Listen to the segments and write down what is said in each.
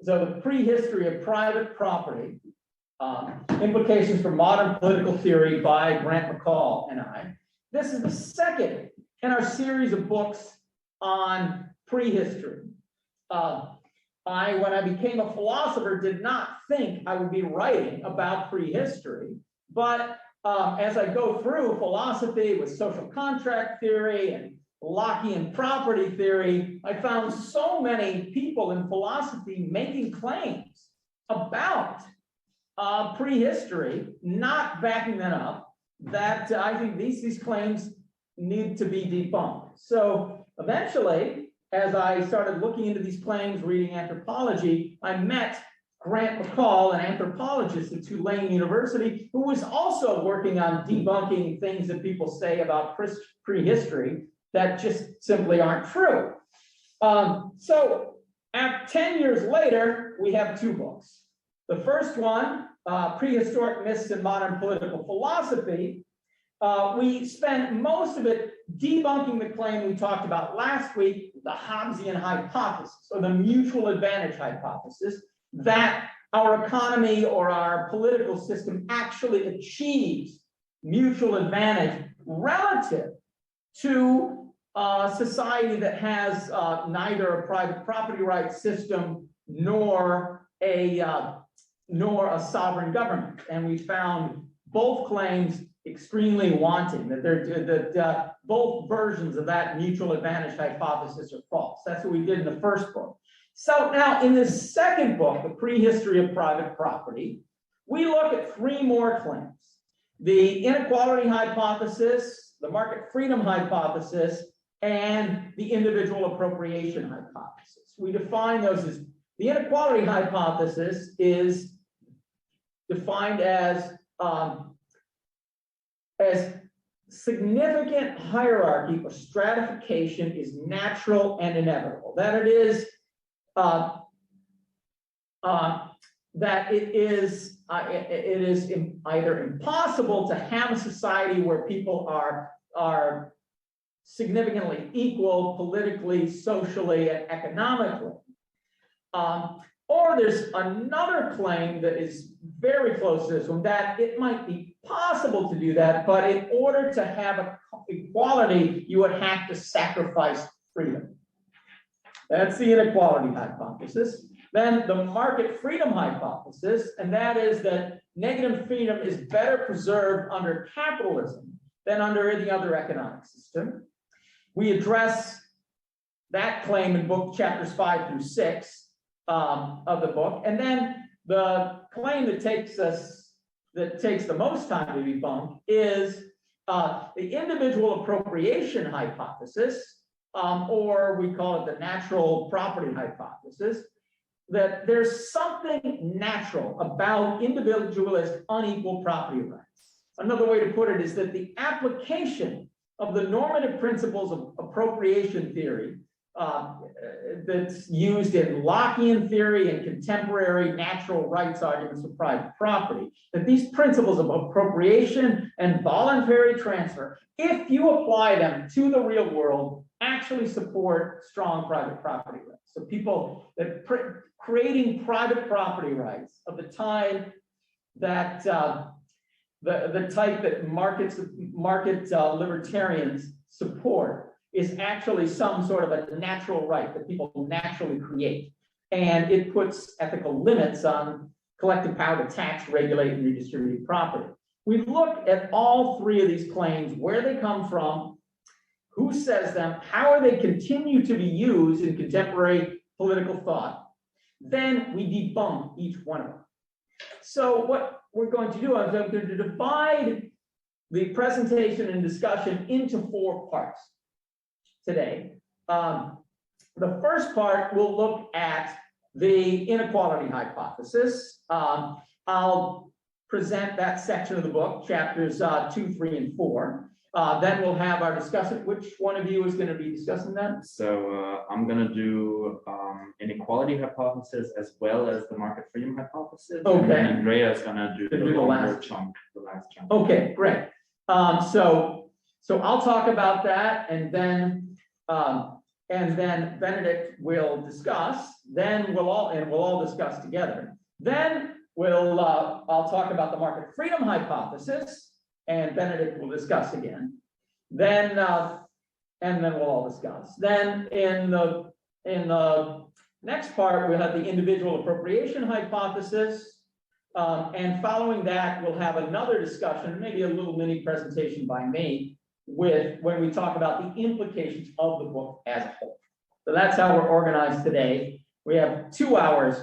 the Prehistory of Private Property, Implications for Modern Political Theory by Grant McCall and I. This is the second in our series of books on prehistory. When I became a philosopher, did not think I would be writing about prehistory, but as I go through philosophy with social contract theory and Lockean property theory, I found so many people in philosophy making claims about prehistory, not backing them up, that I think these claims need to be debunked. So eventually, as I started looking into these claims, reading anthropology, I met Grant McCall, an anthropologist at Tulane University, who was also working on debunking things that people say about prehistory that just simply aren't true. So 10 years later, we have two books. The first one, Prehistoric Myths in Modern Political Philosophy, we spent most of it debunking the claim we talked about last week, the Hobbesian hypothesis, or the mutual advantage hypothesis, that our economy or our political system actually achieves mutual advantage relative to a society that has neither a private property rights system nor a sovereign government. And we found both claims extremely wanting, that both versions of that mutual advantage hypothesis are false. That's what we did in the first book. So now in the second book, The Prehistory of Private Property, we look at three more claims: the inequality hypothesis, the market freedom hypothesis, and the individual appropriation hypothesis. We define those as, the inequality hypothesis is defined as significant hierarchy or stratification is natural and inevitable. That it is either impossible to have a society where people are significantly equal politically, socially, and economically. Or there's another claim that is very close to this one, that it might be possible to do that, but in order to have equality, you would have to sacrifice freedom. That's the inequality hypothesis. Then the market freedom hypothesis, and that is that negative freedom is better preserved under capitalism than under any other economic system. We address that claim in book chapters 5 through 6 of the book. And then the claim that takes the most time to debunk is the individual appropriation hypothesis, or we call it the natural property hypothesis, that there's something natural about individualist unequal property rights. Another way to put it is that the application of the normative principles of appropriation theory that's used in Lockean theory and contemporary natural rights arguments of private property, that these principles of appropriation and voluntary transfer, if you apply them to the real world, actually support strong private property rights. So people that creating private property rights of the time that the type that market libertarians support is actually some sort of a natural right that people naturally create. And it puts ethical limits on collective power to tax, regulate, and redistribute property. We look at all three of these claims, where they come from, who says them, how are they continue to be used in contemporary political thought. Then we debunk each one of them. So what we're going to do, I'm going to divide the presentation and discussion into 4 parts today. The first part will look at the inequality hypothesis. I'll present that section of the book, chapters 2, 3, and 4. Then we'll have our discussion. Which one of you is going to be discussing that? So I'm going to do inequality hypothesis as well as the market freedom hypothesis. Okay. And then Andrea is going to do the last chunk. Okay, great. So I'll talk about that, and then and then Benedict will discuss. Then we'll all discuss together. Then I'll talk about the market freedom hypothesis, and Benedict will discuss again. Then and then we'll all discuss. Then in the next part, we'll have the individual appropriation hypothesis. And following that, we'll have another discussion, maybe a little mini presentation by me, when we talk about the implications of the book as a whole. So that's how we're organized today. We have 2 hours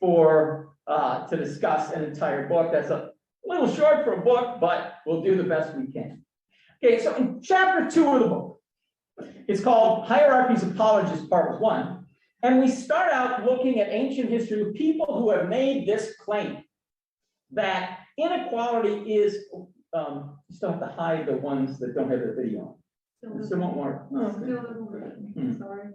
to discuss an entire book. That's a little short for a book, but we'll do the best we can. Okay, so in chapter 2 of the book, it's called Hierarchies Apologists, Part 1. And we start out looking at ancient history with people who have made this claim that inequality is, you still have to hide the ones that don't have the video on. Still won't work. Oh, okay. Sorry.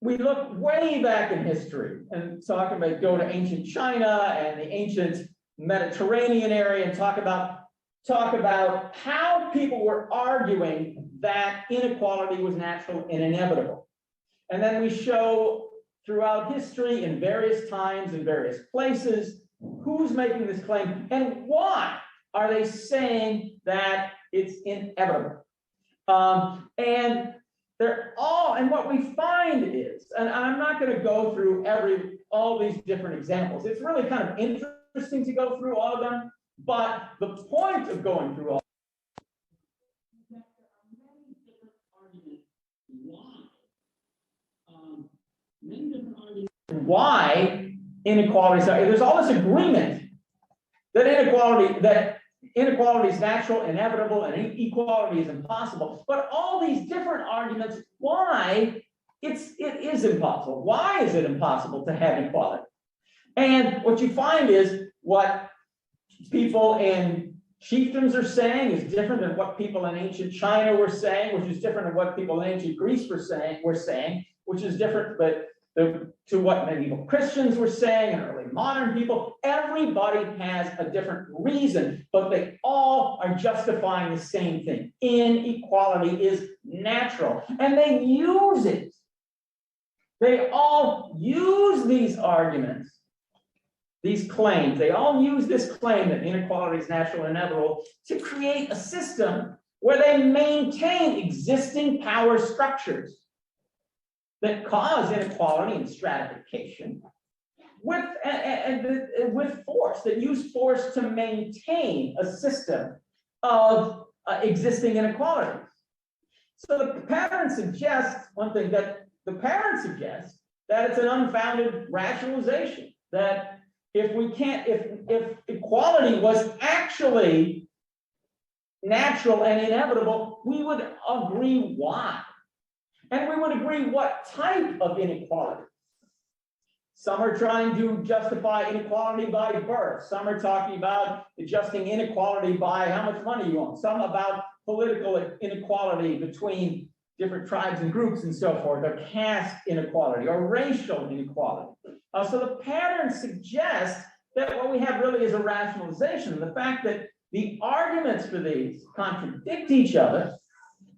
We look way back in history and go to ancient China and the ancient Mediterranean area and talk about how people were arguing that inequality was natural and inevitable. And then we show throughout history in various times and various places who's making this claim and why are they saying that it's inevitable. And what we find is, and I'm not going to go through all these different examples. It's really kind of interesting to go through all of them, but the point of going through all is that there are many different arguments why inequalities are. There's all this agreement that inequality is natural, inevitable, and equality is impossible. But all these different arguments why it is impossible. Why is it impossible to have equality? And what you find is what people in chiefdoms are saying is different than what people in ancient China were saying, which is different than what people in ancient Greece were saying, which is different to what medieval Christians were saying and early modern people. Everybody has a different reason, but they all are justifying the same thing. Inequality is natural, and they use it. They all use these arguments, these claims. They all use this claim that inequality is natural and inevitable to create a system where they maintain existing power structures that cause inequality and stratification with force, that use force to maintain a system of existing inequalities. So the pattern suggests that it's an unfounded rationalization, that if equality was actually natural and inevitable, we would agree why. And we would agree what type of inequality. Some are trying to justify inequality by birth. Some are talking about adjusting inequality by how much money you own. Some about political inequality between different tribes and groups and so forth, or caste inequality, or racial inequality. So the pattern suggests that what we have really is a rationalization. The fact that the arguments for these contradict each other,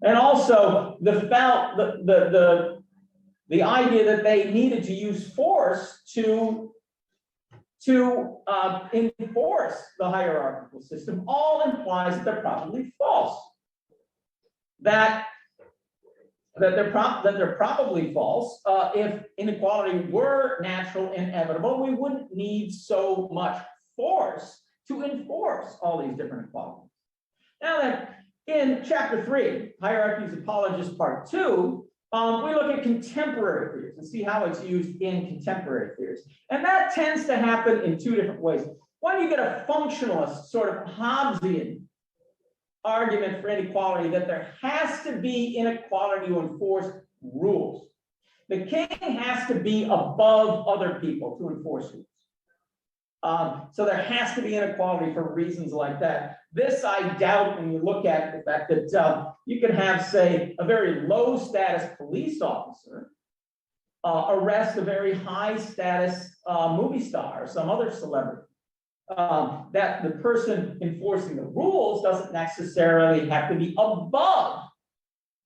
and also the idea that they needed to use force to enforce the hierarchical system, all implies that they're probably false. That they're probably false. If inequality were natural and inevitable, we wouldn't need so much force to enforce all these different equalities. Now then, in chapter 3, Hierarchies Apologists, Part 2, we look at contemporary theories and see how it's used in contemporary theories. And that tends to happen in 2 different ways. One, you get a functionalist, sort of Hobbesian argument for inequality, that there has to be inequality to enforce rules. The king has to be above other people to enforce rules. So there has to be inequality for reasons like that. This I doubt when you look at the fact that you can have, say, a very low status police officer arrest a very high status movie star or some other celebrity. That the person enforcing the rules doesn't necessarily have to be above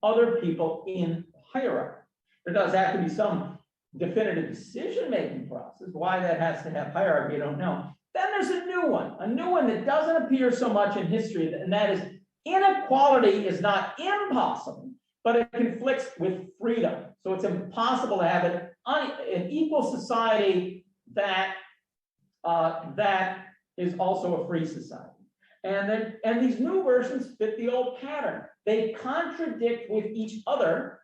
other people in hierarchy. There does have to be some definitive decision-making process. Why that has to have hierarchy, I don't know. Then there's a new one that doesn't appear so much in history, and that is inequality is not impossible, but it conflicts with freedom. So it's impossible to have an equal society that is also a free society. And these new versions fit the old pattern. They contradict with each other,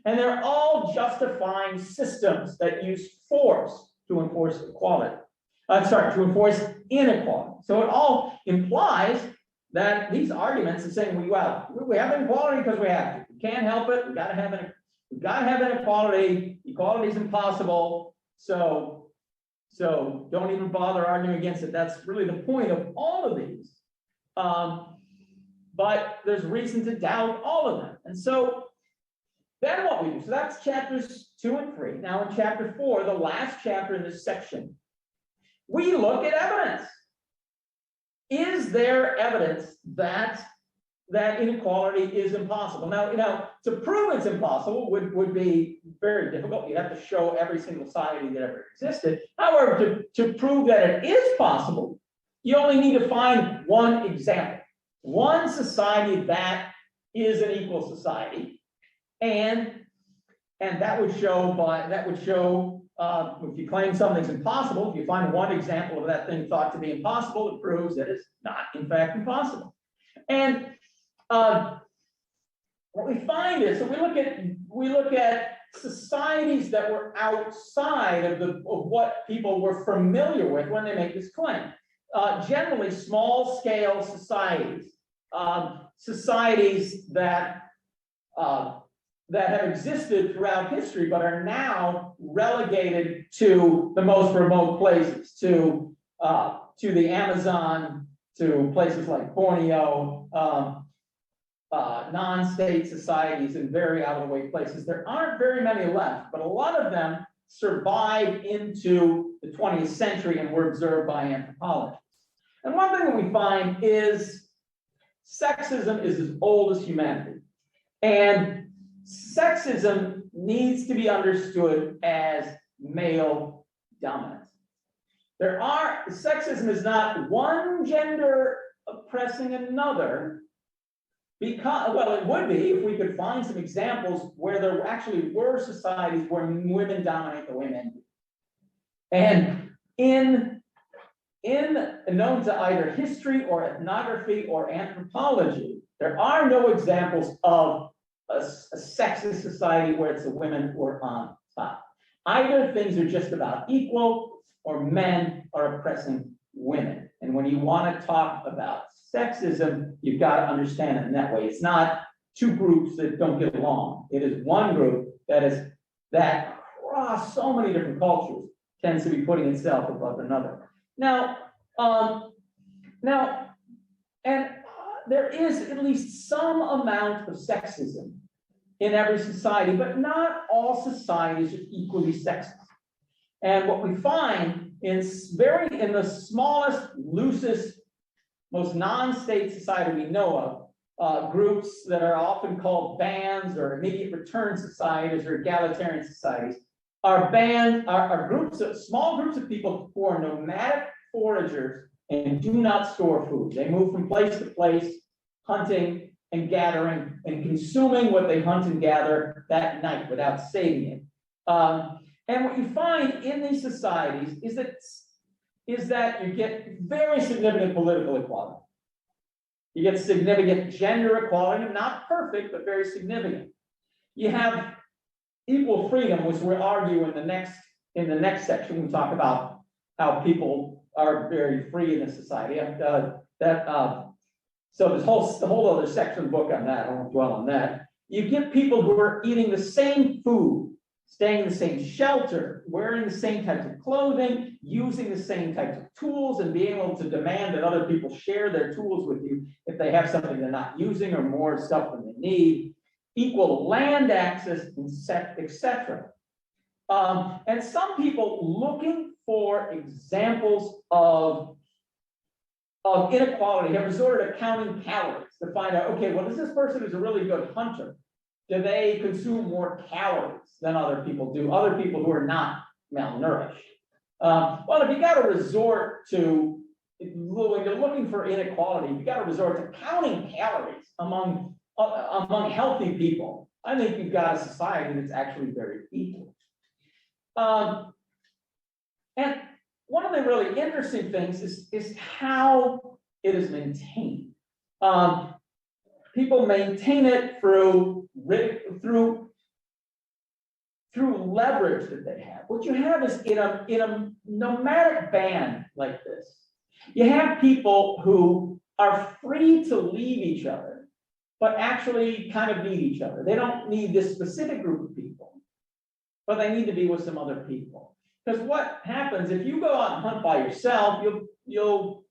and they're all justifying systems that use force to enforce equality. To enforce inequality. So it all implies that these arguments are saying, we have inequality because we have to. We can't help it. We've got to have inequality. Equality is impossible. So don't even bother arguing against it. That's really the point of all of these. But there's reason to doubt all of them. And so then what we do, so that's chapters 2 and 3. Now in chapter 4, the last chapter in this section, we look at evidence. Is there evidence that inequality is impossible? Now, to prove it's impossible would be very difficult. You have to show every single society that ever existed. However, to prove that it is possible, you only need to find one example, one society that is an equal society, and that would show. If you claim something's impossible, if you find one example of that thing thought to be impossible, it proves that it's not, in fact, impossible. And what we find is, so we look at societies that were outside of what people were familiar with when they make this claim. Generally, small-scale societies, societies that have existed throughout history, but are now relegated to the most remote places, to the Amazon, to places like Borneo, non-state societies in very out-of-the-way places. There aren't very many left, but a lot of them survived into the 20th century and were observed by anthropologists. And one thing that we find is sexism is as old as humanity. And sexism needs to be understood as male dominance. Sexism is not one gender oppressing another, because, well, it would be if we could find some examples where there actually were societies where women dominate the women. And in known to either history or ethnography or anthropology, there are no examples of a sexist society where it's the women who are on top. Either things are just about equal or men are oppressing women. And when you want to talk about sexism, you've got to understand it in that way. It's not two groups that don't get along. It is one group that across so many different cultures tends to be putting itself above another. Now, there is at least some amount of sexism in every society, but not all societies are equally sexist. And what we find in the smallest, loosest, most non-state society we know of, groups that are often called bands or immediate return societies or egalitarian societies, are small groups of people who are nomadic foragers and do not store food. They move from place to place, hunting and gathering and consuming what they hunt and gather that night without saving it. And what you find in these societies is that you get very significant political equality. You get significant gender equality, not perfect, but very significant. You have equal freedom, which we'll argue in the next section. We talk about how people are very free in a society. So there's the whole other section of the book on that. I won't dwell on that. You get people who are eating the same food, staying in the same shelter, wearing the same types of clothing, using the same types of tools, and being able to demand that other people share their tools with you if they have something they're not using or more stuff than they need. Equal land access, etc. And some people looking for examples of inequality have resorted to counting calories to find out, okay, well, is this person who's a really good hunter? Do they consume more calories than other people do? Other people who are not malnourished. Well, if you got to resort to, when you're looking for inequality, you got to resort to counting calories among healthy people. I think you've got a society that's actually very equal. And one of the really interesting things is how it is maintained. People maintain it through leverage that they have. What you have is in a nomadic band like this, you have people who are free to leave each other, but actually kind of need each other. They don't need this specific group of people, but they need to be with some other people. Because what happens if you go out and hunt by yourself, you'll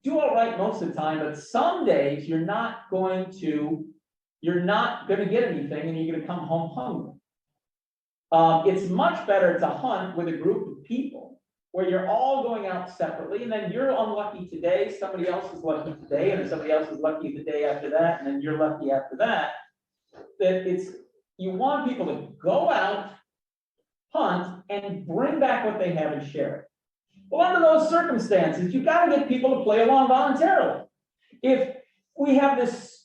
do all right most of the time, but some days you're not going to get anything, and you're going to come home hungry. It's much better to hunt with a group of people where you're all going out separately, and then you're unlucky today, somebody else is lucky today, and then somebody else is lucky the day after that, and then you're lucky after that. You want people to go out, hunt, and bring back what they have and share it. Well, under those circumstances, you've got to get people to play along voluntarily. If we have this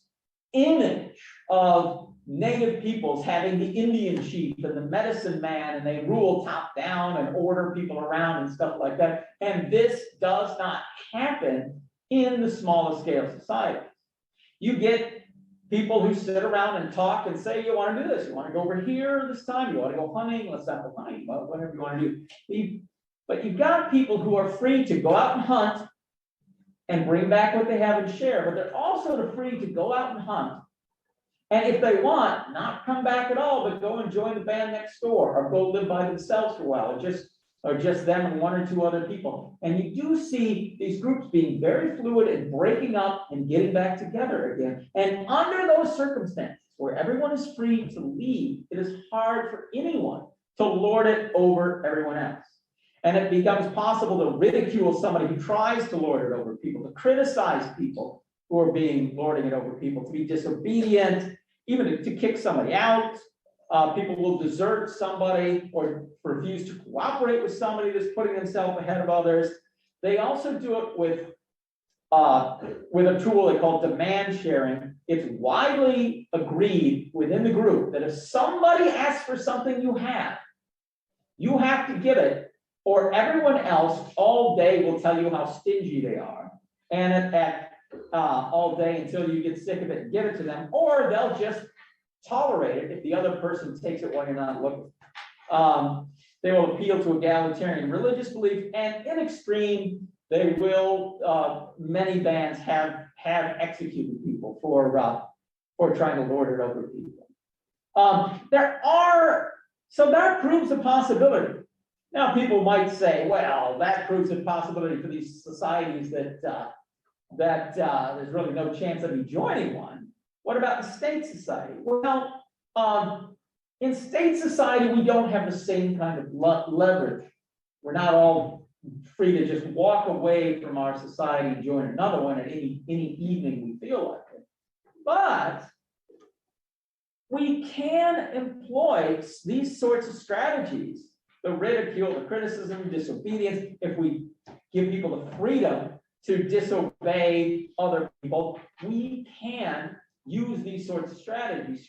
image of native peoples having the Indian chief and the medicine man, and they rule top down and order people around and stuff like that, and this does not happen in the smallest scale societies. You get people who sit around and talk and say, you want to do this, you want to go over here this time, you want to go hunting, let's not go hunting, whatever you want to do. But you've got people who are free to go out and hunt and bring back what they have and share, but they're also free to go out and hunt. And if they want, not come back at all, but go and join the band next door, or go live by themselves for a while, or just them and one or two other people. And you do see these groups being very fluid and breaking up and getting back together again. And under those circumstances, where everyone is free to leave, it is hard for anyone to lord it over everyone else. And it becomes possible to ridicule somebody who tries to lord it over people, to criticize people who are lording it over people, to be disobedient, even to kick somebody out. People will desert somebody or refuse to cooperate with somebody that's putting themselves ahead of others. They also do it with a tool they call demand sharing. It's widely agreed within the group that if somebody asks for something you have to give it, or everyone else all day will tell you how stingy they are, and all day until you get sick of it and give it to them, or they'll just tolerate it if the other person takes it while you're not looking. They will appeal to egalitarian religious belief, and in extreme, they will. Many bands have executed people for trying to lord it over people. So that proves a possibility. Now, people might say, well, that proves a possibility for these societies that there's really no chance of me joining one. What about the state society? Well, in state society, we don't have the same kind of leverage. We're not all free to just walk away from our society and join another one at any evening we feel like it. But we can employ these sorts of strategies, the ridicule, the criticism, disobedience, if we give people the freedom to disobey other people, we can use these sorts of strategies.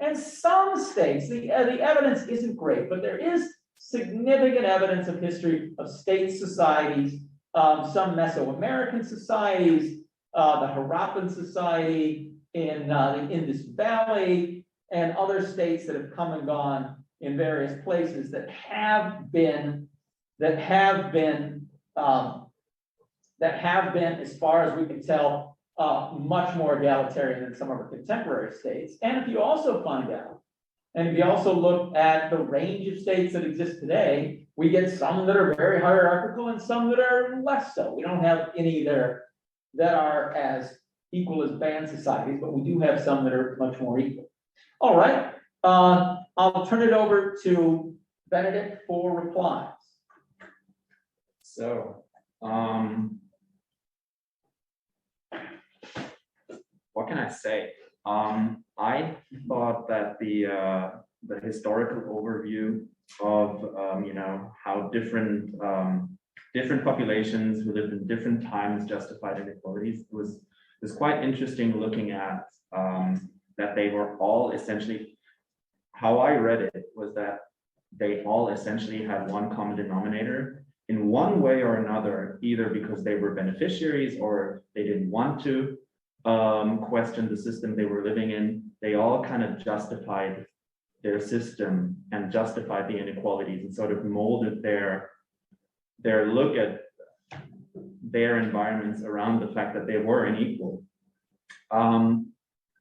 And some states, the evidence isn't great, but there is significant evidence of history of state societies, some Mesoamerican societies, the Harappan society in the Indus Valley, and other states that have come and gone in various places that have been, as far as we can tell, much more egalitarian than some of our contemporary states. And if you also find out, and if you also look at the range of states that exist today, we get some that are very hierarchical and some that are less so. We don't have any that are as equal as band societies, but we do have some that are much more equal. All right, I'll turn it over to Benedict for replies. So, what can I say? I thought that the historical overview of how different populations who lived in different times justified inequalities was quite interesting. Looking at that they were all essentially, how I read it was that they all essentially had one common denominator in one way or another, either because they were beneficiaries or they didn't want to question the system they were living in. They all kind of justified their system and justified the inequalities and sort of molded their look at their environments around the fact that they were unequal.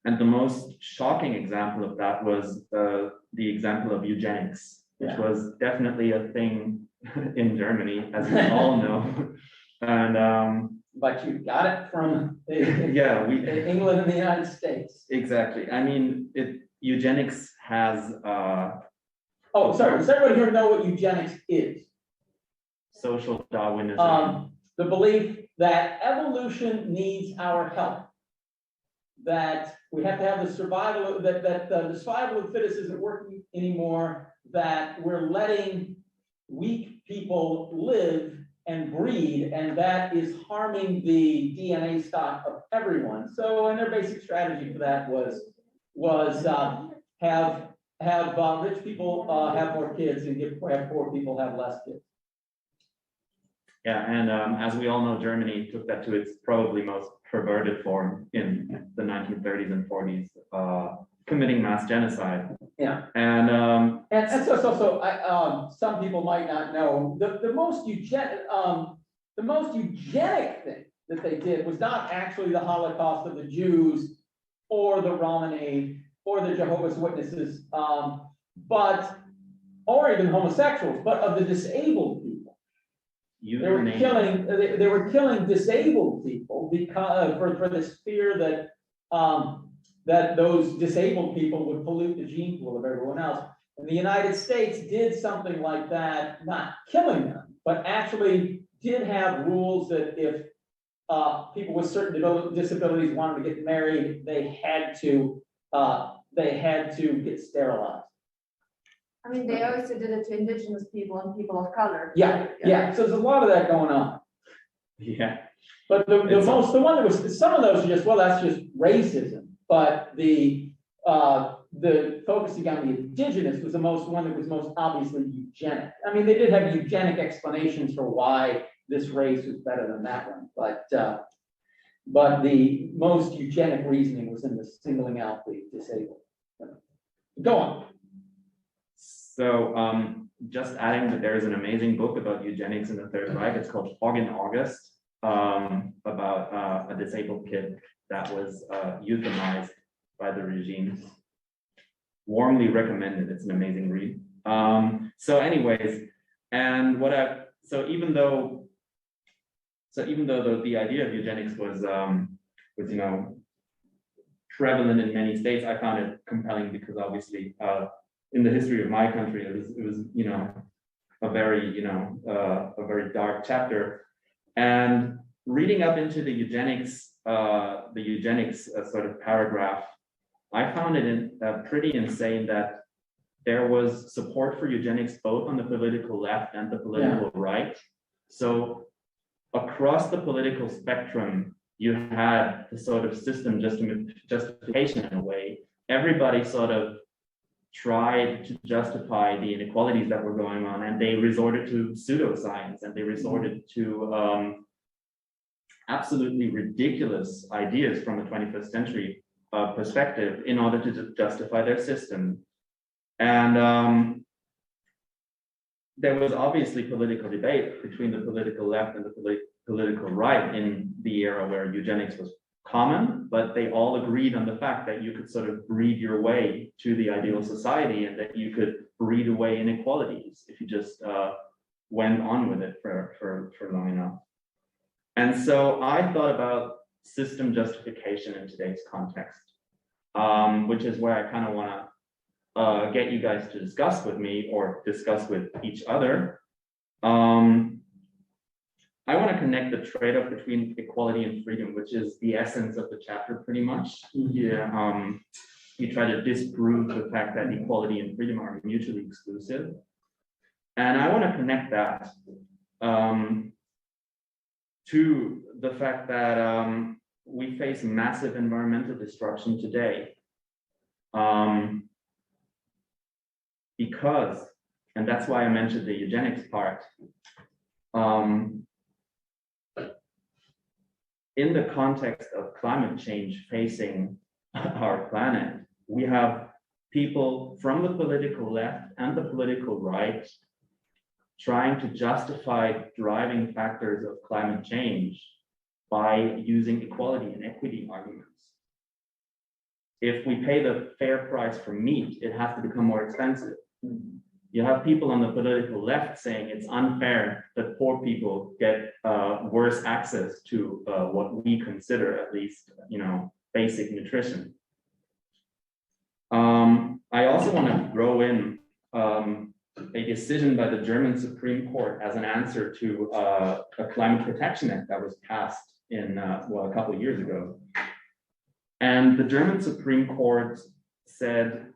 And the most shocking example of that was the example of eugenics, which was definitely a thing in Germany, as we all know. And but you got it from England and the United States. Exactly. I mean, eugenics has. Does everybody here know what eugenics is? Social Darwinism. The belief that evolution needs our help. That we have to have the survival, that the survival of the fittest isn't working anymore, that we're letting weak people live and breed, and that is harming the DNA stock of everyone. So, and their basic strategy for that was have rich people have more kids and have poor people have less kids. Yeah, and as we all know, Germany took that to its probably most perverted form in the 1930s and 40s, committing mass genocide. Yeah, and so some people might not know the most eugenic thing that they did was not actually the Holocaust of the Jews or the Romani or the Jehovah's Witnesses, or even homosexuals, but of the disabled people. They were killing disabled people because for this fear that that those disabled people would pollute the gene pool of everyone else. And the United States did something like that, not killing them, but actually did have rules that if people with certain disabilities wanted to get married, they had to get sterilized. I mean, they also did it to indigenous people and people of color. Yeah. So there's a lot of that going on. Yeah. But some of those are just, well, that's just racism. But the focusing on the indigenous was the one that was most obviously eugenic. I mean, they did have eugenic explanations for why this race was better than that one, but the most eugenic reasoning was in the singling out the disabled. Go on. So just adding that there is an amazing book about eugenics in the Third Reich. It's called Fog in August, about a disabled kid that was euthanized by the regime. Warmly recommended. It's an amazing read. So anyways, and even though the idea of eugenics was prevalent in many states, I found it compelling because obviously in the history of my country, it was a very dark chapter. And reading up into the eugenics sort of paragraph, I found it pretty insane that there was support for eugenics both on the political left and the political right. So across the political spectrum, you had the sort of system justification in a way. Everybody sort of tried to justify the inequalities that were going on, and they resorted to pseudoscience, and they resorted to absolutely ridiculous ideas from a 21st century perspective in order to justify their system. And there was obviously political debate between the political left and the political right in the era where eugenics was common, but they all agreed on the fact that you could sort of breed your way to the ideal society and that you could breed away inequalities if you just went on with it for long enough. And so I thought about system justification in today's context, which is where I kind of want to get you guys to discuss with me or discuss with each other. I want to connect the trade-off between equality and freedom, which is the essence of the chapter pretty much. Yeah. You try to disprove the fact that equality and freedom are mutually exclusive. And I want to connect that to the fact that we face massive environmental destruction today. Because, and that's why I mentioned the eugenics part, in the context of climate change facing our planet, we have people from the political left and the political right trying to justify driving factors of climate change by using equality and equity arguments. If we pay the fair price for meat, it has to become more expensive. You have people on the political left saying it's unfair that poor people get worse access to what we consider at least, basic nutrition. I also want to throw in a decision by the German Supreme Court as an answer to a Climate Protection Act that was passed in, a couple of years ago. And the German Supreme Court said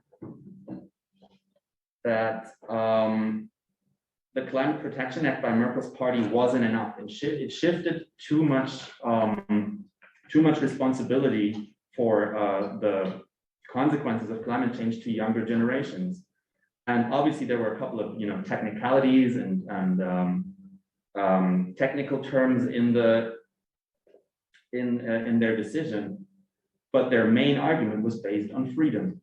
that the Climate Protection Act by Merkel's party wasn't enough. It shifted too much responsibility for the consequences of climate change to younger generations. And obviously there were a couple of technicalities and technical terms in their decision, but their main argument was based on freedom.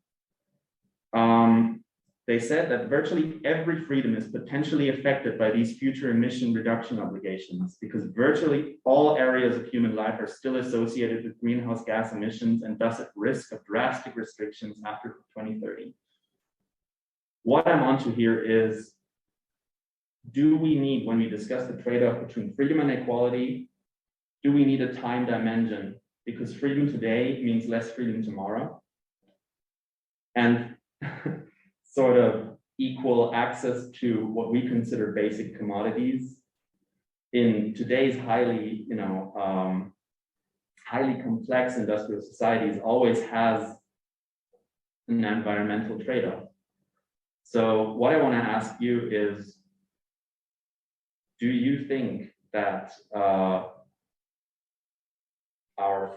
They said that virtually every freedom is potentially affected by these future emission reduction obligations because virtually all areas of human life are still associated with greenhouse gas emissions and thus at risk of drastic restrictions after 2030. What I'm onto here is, do we need, when we discuss the trade-off between freedom and equality, do we need a time dimension? Because freedom today means less freedom tomorrow. And sort of equal access to what we consider basic commodities in today's highly complex industrial societies always has an environmental trade-off. So what I want to ask you is, do you think that our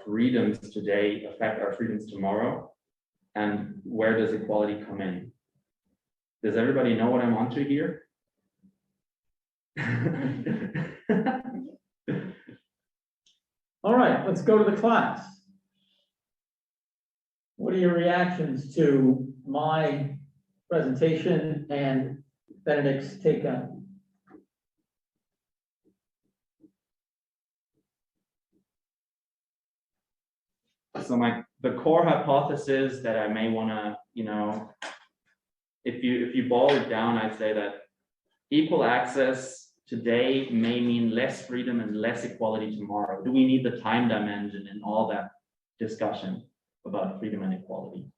freedoms today affect our freedoms tomorrow? And where does equality come in? Does everybody know what I'm onto here? All right, let's go to the class. What are your reactions to my presentation and Benedict's take on it? So the core hypothesis that I may want to, if you boil it down, I'd say that equal access today may mean less freedom and less equality tomorrow. Do we need the time dimension in all that discussion about freedom and equality?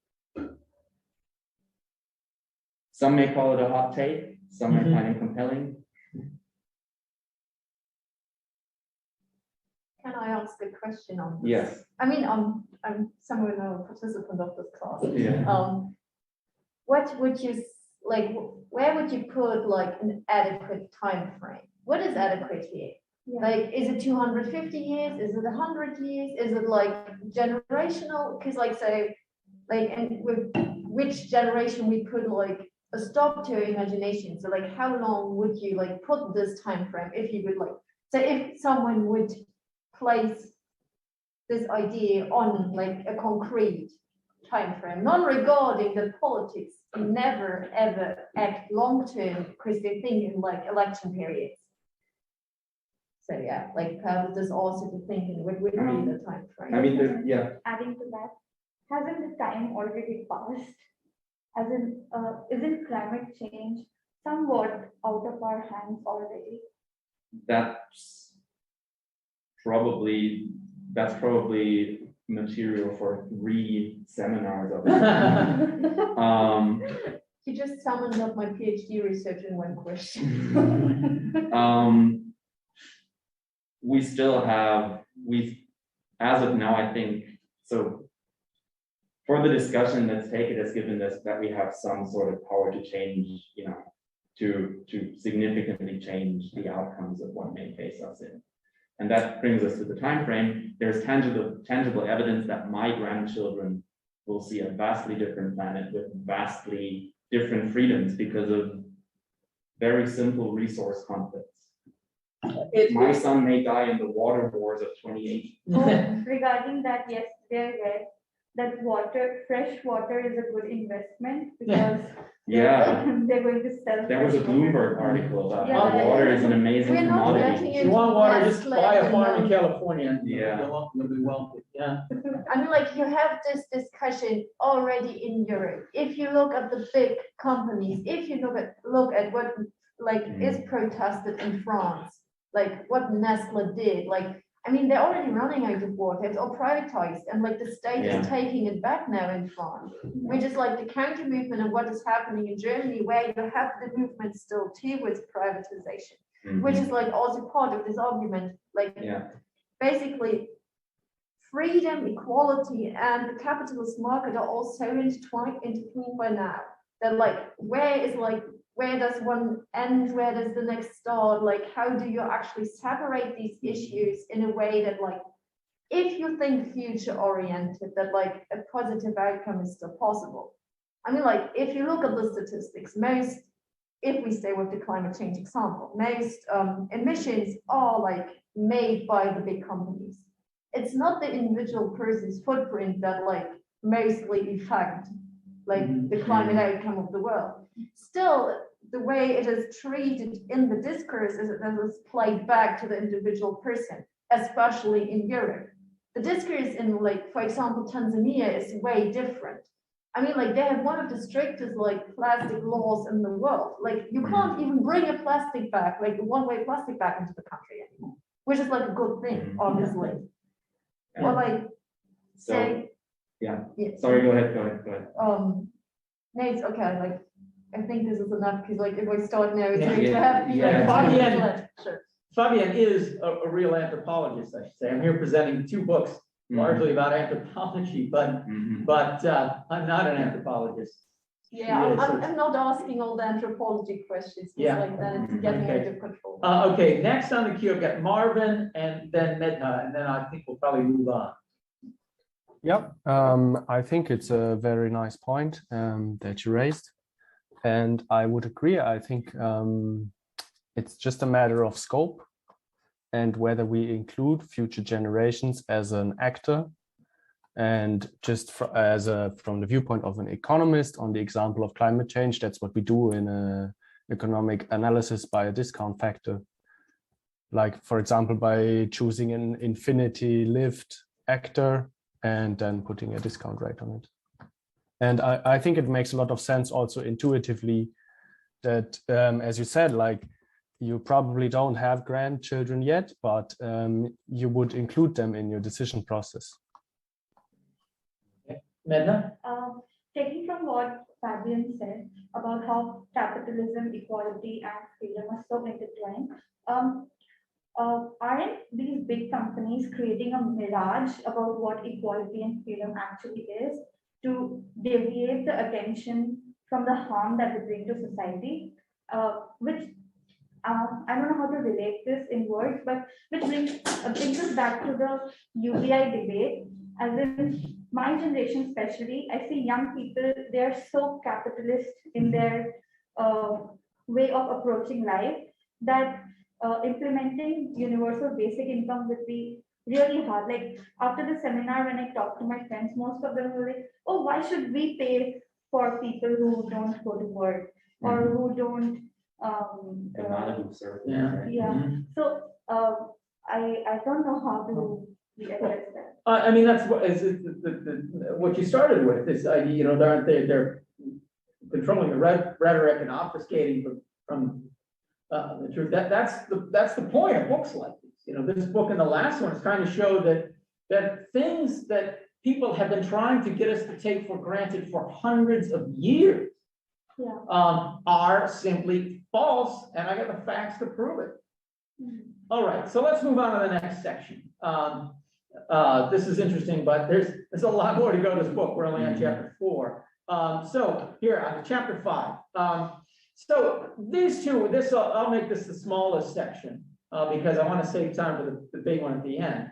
Some may call it a hot take, some may find it compelling. Can I ask a question on this? Yes. I mean, I'm somewhere now a participant of this class. Yeah. What would you like? Where would you put like an adequate time frame? What is adequate here? Yeah. Like, is it 250 years? Is it 100 years? Is it like generational? Because and with which generation we put like a stop to your imagination? So like, how long would you like put this time frame if you would like? So if someone would place this idea on like a concrete time frame, non-regarding the politics, never ever act long term because they think in like election periods. So yeah, like this also to think in what would be the time frame. I mean, Adding to that, hasn't the time already passed? As in, isn't climate change somewhat out of our hands already? That's probably material for 3 seminars of it. You just summoned up my PhD research in one question. We still have, as of now, I think, so for the discussion, let's take it as given this, that we have some sort of power to change, to significantly change the outcomes of what may face us in. And that brings us to the time frame. There's tangible evidence that my grandchildren will see a vastly different planet with vastly different freedoms because of very simple resource conflicts. My son may die in the water wars of 28. Regarding that, yesterday I read that fresh water is a good investment because they're going to sell. There was a Bloomberg article about Yeah. how water is an amazing We're not getting commodity. If you want water, just Nestle buy a and, farm in California. Yeah. You'll be wealthy, yeah. I mean, like, you have this discussion already in Europe. If you look at the big companies, if you look at what is protested in France, like what Nestle did, I mean, they're already running out of water. It's all privatized, and the state is taking it back now in France, which is the counter movement of what is happening in Germany, where you have the movement still towards privatization, which is also part of this argument. Basically, freedom, equality, and the capitalist market are all so intertwined by now that where does one end? Where does the next start? How do you actually separate these issues in a way that, if you think future oriented, that a positive outcome is still possible? I mean, if you look at the statistics, if we stay with the climate change example, most emissions are made by the big companies. It's not the individual person's footprint that mostly affect the climate outcome of the world. Still, the way it is treated in the discourse is that it is played back to the individual person, especially in Europe. The discourse in, for example, Tanzania is way different. I mean, they have one of the strictest plastic laws in the world. You can't even bring a plastic bag, a one-way plastic bag into the country anymore, which is a good thing, obviously. Or Sorry, go ahead. No, it's okay. I think this is enough because if I start now, it's going to have Fabian is a real anthropologist, I should say. I'm here presenting 2 books, largely about anthropology, but I'm not an anthropologist. Yeah, I'm not asking all the anthropology questions. Then it's getting out of control. Okay, next on the queue, I've got Marvin and then Medha, and then I think we'll probably move on. Yep, I think it's a very nice point that you raised. And I would agree. I think it's just a matter of scope and whether we include future generations as an actor. And just from the viewpoint of an economist, on the example of climate change, that's what we do in an economic analysis by a discount factor. For example, by choosing an infinity-lived actor and then putting a discount rate on it. And I think it makes a lot of sense also intuitively that, as you said, you probably don't have grandchildren yet, but you would include them in your decision process. Medha? Taking from what Fabian said about how capitalism, equality, and freedom are so intertwined, aren't these big companies creating a mirage about what equality and freedom actually is, to deviate the attention from the harm that they bring to society, which I don't know how to relate this in words, but which brings us back to the UBI debate. As in my generation especially, I see young people, they're so capitalist in their way of approaching life that implementing universal basic income would be really hard. After the seminar, when I talked to my friends, most of them were like, oh, why should we pay for people who don't go to work or who don't So I don't know how to address that. I mean, that's what you started with, this idea, they're controlling the rhetoric and obfuscating from the truth. That's the point of books like this. This book and the last one is trying to show that that things that people have been trying to get us to take for granted for hundreds of years Yeah. are simply false, and I got the facts to prove it. All right, so let's move on to the next section. This is interesting, but there's a lot more to go to this book. We're only on chapter 4. So here on chapter 5. So these two, I'll make this the smallest section because I want to save time for the big one at the end.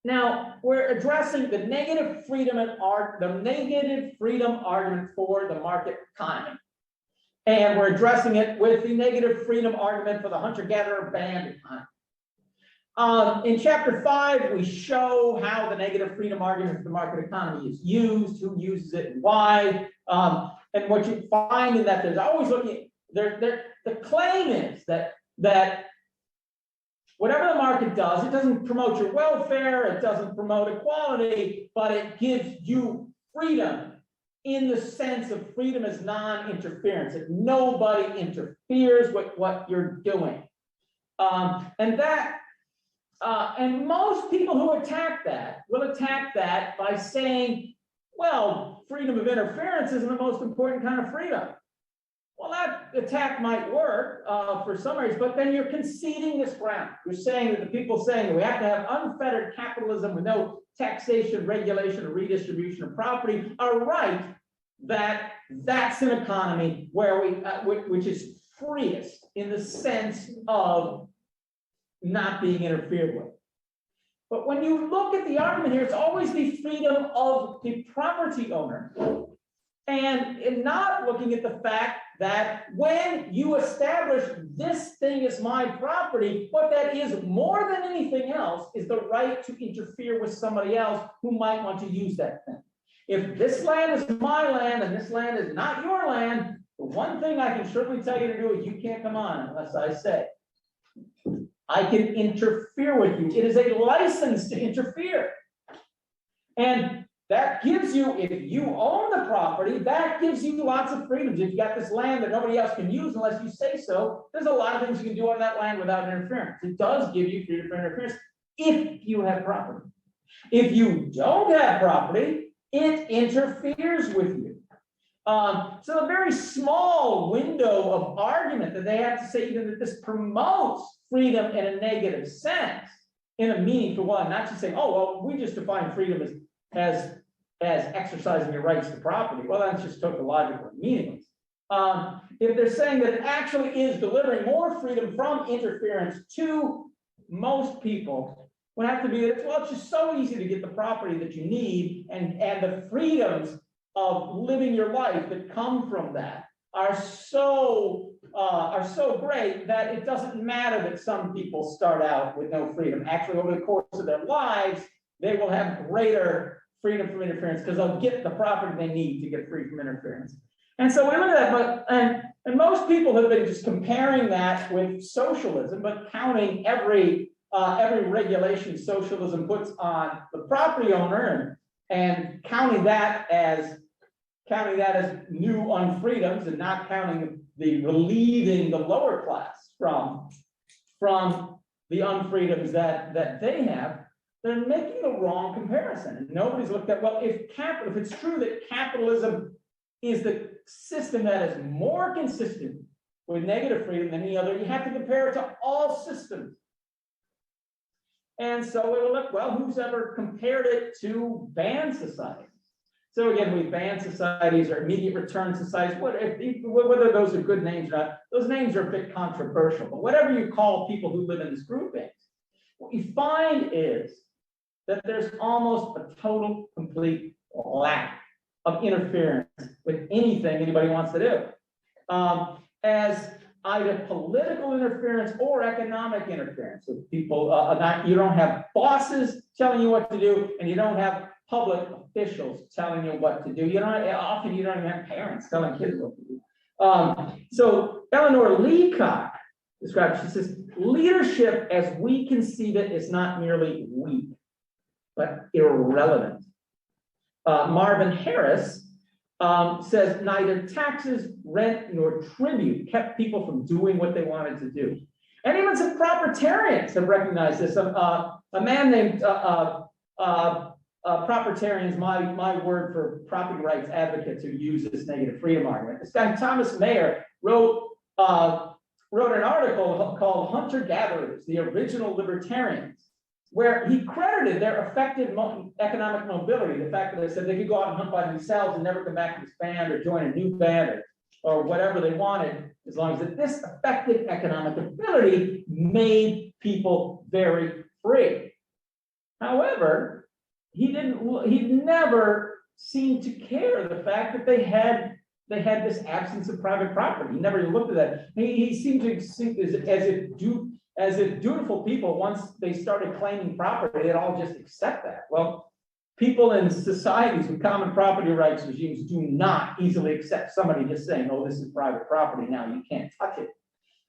Now we're addressing the negative freedom argument for the market economy. And we're addressing it with the negative freedom argument for the hunter-gatherer band economy. In chapter 5, we show how the negative freedom argument for the market economy is used, who uses it, and why. And what you find in that, there's always looking. The claim is that whatever the market does, it doesn't promote your welfare, it doesn't promote equality, but it gives you freedom in the sense of freedom as non-interference, that nobody interferes with what you're doing. And most people who attack that will attack that by saying, well, freedom of interference isn't the most important kind of freedom. Well, that attack might work for some areas, but then you're conceding this ground. You're saying that the people saying that we have to have unfettered capitalism with no taxation, regulation, or redistribution of property are right, that that's an economy where which is freest in the sense of not being interfered with. But when you look at the argument here, it's always the freedom of the property owner, and not looking at the fact that when you establish this thing is my property, what that is more than anything else is the right to interfere with somebody else who might want to use that thing. If this land is my land and this land is not your land, the one thing I can certainly tell you to do is you can't come on unless I say. I can interfere with you. It is a license to interfere. And that gives you, if you own the property, that gives you lots of freedoms. If you got this land that nobody else can use unless you say so, there's a lot of things you can do on that land without interference. It does give you freedom from interference if you have property. If you don't have property, it interferes with you. So a very small window of argument that they have to say either that this promotes freedom in a negative sense, in a meaningful one, not just saying, oh, well, we just define freedom as exercising your rights to property. Well, that's just tautological and meaningless. If they're saying that it actually is delivering more freedom from interference to most people, would have to be that, well, it's just so easy to get the property that you need, and the freedoms of living your life that come from that are so great that it doesn't matter that some people start out with no freedom. Actually, over the course of their lives, they will have greater freedom from interference because they'll get the property they need to get free from interference. And so we look at that, and most people have been just comparing that with socialism, but counting every regulation socialism puts on the property owner and counting that as new unfreedoms and not counting the relieving the lower class from the unfreedoms that they have. They're making the wrong comparison. And nobody's looked at, well, if it's true that capitalism is the system that is more consistent with negative freedom than any other, you have to compare it to all systems. And so we will look, well, who's ever compared it to banned societies? So again, we banned societies or immediate return societies, whether those are good names or not, those names are a bit controversial, but whatever you call people who live in this grouping, what you find is that there's almost a total, complete lack of interference with anything anybody wants to do. As either political interference or economic interference with people, you don't have bosses telling you what to do, and you don't have public officials telling you what to do. Often you don't even have parents telling kids what to do. So Eleanor Leacock describes, she says, leadership as we conceive it is not merely weak, but irrelevant. Marvin Harris says neither taxes, rent, nor tribute kept people from doing what they wanted to do. And even some proprietarians have recognized this. A man named proprietarians, my word for property rights advocates who use this negative freedom argument. This guy, Thomas Mayer, wrote an article called Hunter-Gatherers, the Original Libertarians, where he credited their effective economic mobility, the fact that they said they could go out and hunt by themselves and never come back to this band or join a new band or whatever they wanted, as long as that this effective economic ability made people very free. However, he never seemed to care the fact that they had this absence of private property. He never even looked at that. He seemed to think as if dutiful people, once they started claiming property, they'd all just accept that. Well, people in societies with common property rights regimes do not easily accept somebody just saying, oh, this is private property now, you can't touch it.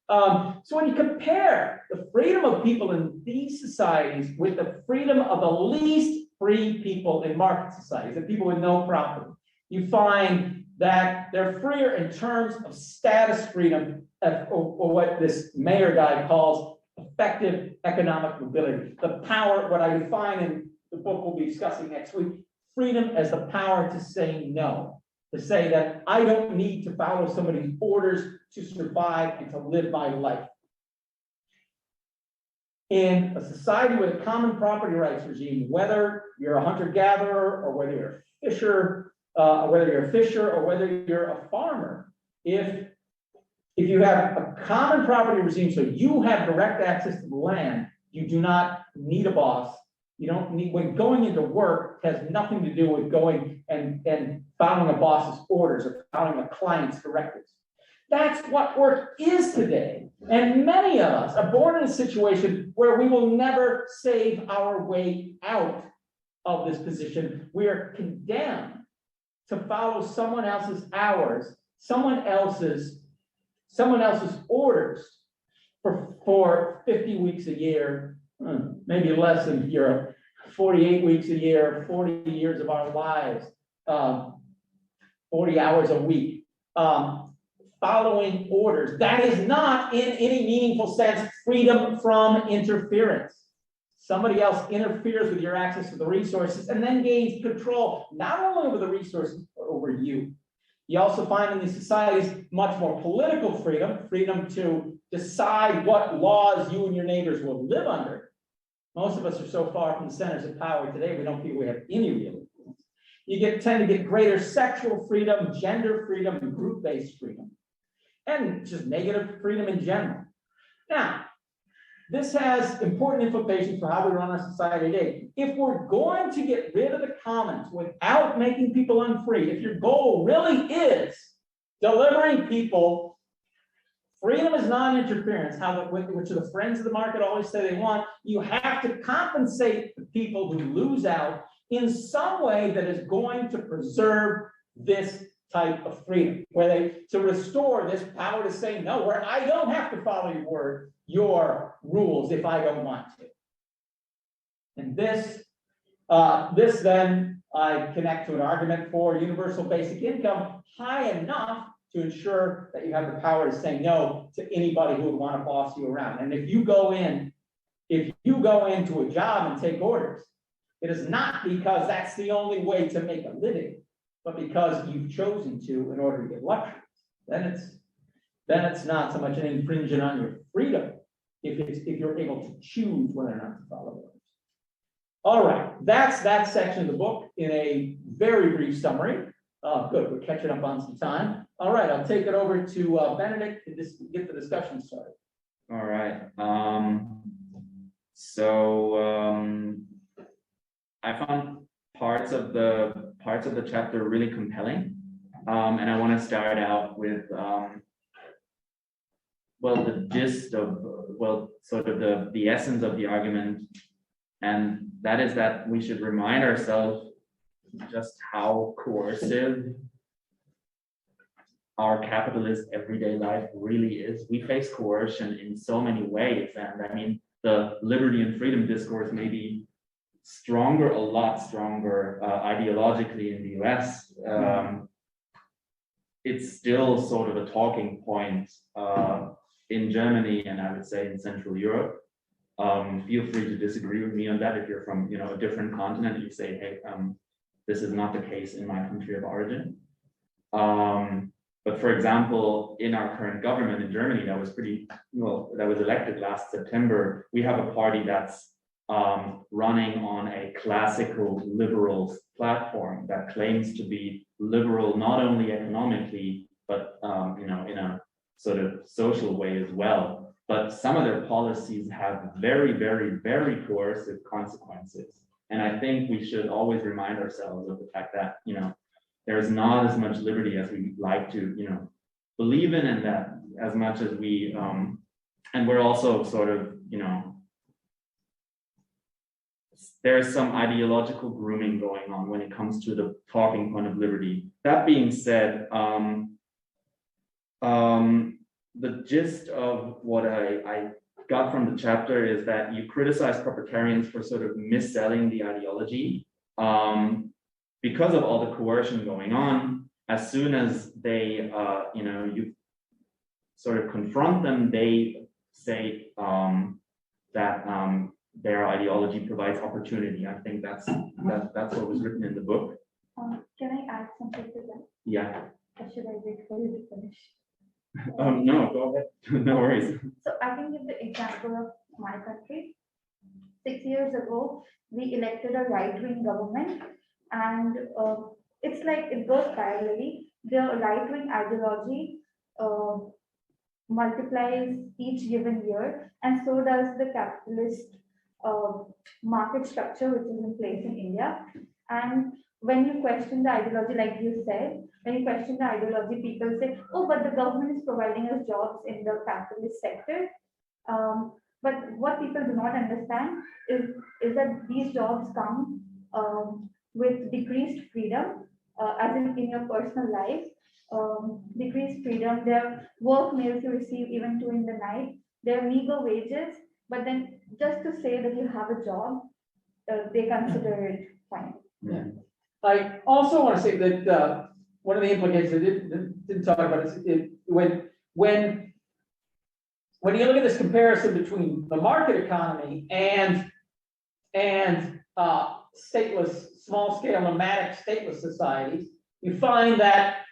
So when you compare the freedom of people in these societies with the freedom of the least free people in market societies, the people with no property, you find that they're freer in terms of status freedom, or what this Mayer guy calls effective economic mobility. The power, what I define in the book we'll be discussing next week, freedom as the power to say no, to say that I don't need to follow somebody's orders to survive and to live my life. In a society with a common property rights regime, whether you're a hunter-gatherer or whether you're a fisher, or whether you're a farmer, if you have a common property regime, so you have direct access to the land, you do not need a boss. You don't need, when going into work has nothing to do with going and following a boss's orders or following a client's directives. That's what work is today. And many of us are born in a situation where we will never save our way out of this position. We are condemned to follow someone else's hours, someone else's orders for 50 weeks a year, maybe less in Europe, 48 weeks a year, 40 years of our lives, 40 hours a week, following orders. That is not in any meaningful sense freedom from interference. Somebody else interferes with your access to the resources and then gains control, not only over the resources, but over you. You also find in these societies much more political freedom to decide what laws you and your neighbors will live under. Most of us are so far from the centers of power today, we don't feel we have any real influence. You tend to get greater sexual freedom, gender freedom, and group-based freedom, and just negative freedom in general. Now, this has important implications for how we run our society today. If we're going to get rid of the commons without making people unfree, if your goal really is delivering people, freedom is non-interference, which are the friends of the market always say they want, you have to compensate the people who lose out in some way that is going to preserve this type of freedom, to restore this power to say no, where I don't have to follow your rules if I don't want to. And this then I connect to an argument for universal basic income high enough to ensure that you have the power to say no to anybody who would want to boss you around. And if you go into a job and take orders, it is not because that's the only way to make a living, but because you've chosen to in order to get luxuries. Then it's not so much an infringement on your freedom if you're able to choose whether or not to follow orders. All right, that's that section of the book in a very brief summary. Good, we're catching up on some time. All right, I'll take it over to Benedict to get the discussion started. All right. I found parts of the chapter really compelling, and I want to start out with the gist of sort of the essence of the argument, and that is that we should remind ourselves just how coercive our capitalist everyday life really is. We face coercion in so many ways, and I mean the liberty and freedom discourse may be a lot stronger ideologically in the US. It's still sort of a talking point in Germany, and I would say in Central Europe. Feel free to disagree with me on that if you're from, you know, a different continent and you say, hey, this is not the case in my country of origin. But for example, in our current government in Germany, that was elected last September, we have a party that's running on a classical liberal platform that claims to be liberal not only economically, but you know, in a sort of social way as well. But some of their policies have very, very, very coercive consequences. And I think we should always remind ourselves of the fact that, you know, there's not as much liberty as we like to, you know, believe in, and that as much as we, and we're also sort of, you know, there's some ideological grooming going on when it comes to the talking point of liberty. That being said, the gist of what I got from the chapter is that you criticize proprietarians for sort of mis-selling the ideology. Because of all the coercion going on, as soon as they, you know, you sort of confront them, they say that their ideology provides opportunity. I think that's what was written in the book. Can I add something to that? Yeah. Or should I wait for you to finish? No, go ahead. No worries. So I can give the example of my country. 6 years ago, we elected a right-wing government, and it's like it goes parallelly. The right-wing ideology multiplies each given year, and so does the capitalist market structure which is in place in India. And when you question the ideology, like you said, when you question the ideology, people say, oh, but the government is providing us jobs in the capitalist sector. But what people do not understand is that these jobs come with decreased freedom, as in your personal life, decreased freedom. Their work mails you receive even 2 in the night. Their meager wages, but then just to say that you have a job, they consider it fine. Yeah. I also want to say that one of the implications I didn't talk about is when you look at this comparison between the market economy and stateless, small-scale nomadic stateless societies, you find that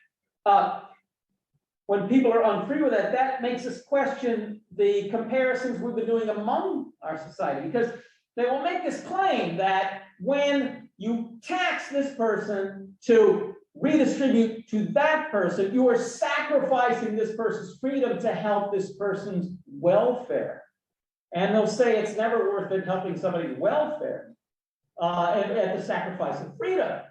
when people are unfree with that, that makes us question the comparisons we've been doing among our society, because they will make this claim that when you tax this person to redistribute to that person, you are sacrificing this person's freedom to help this person's welfare. And they'll say it's never worth it helping somebody's welfare at the sacrifice of freedom.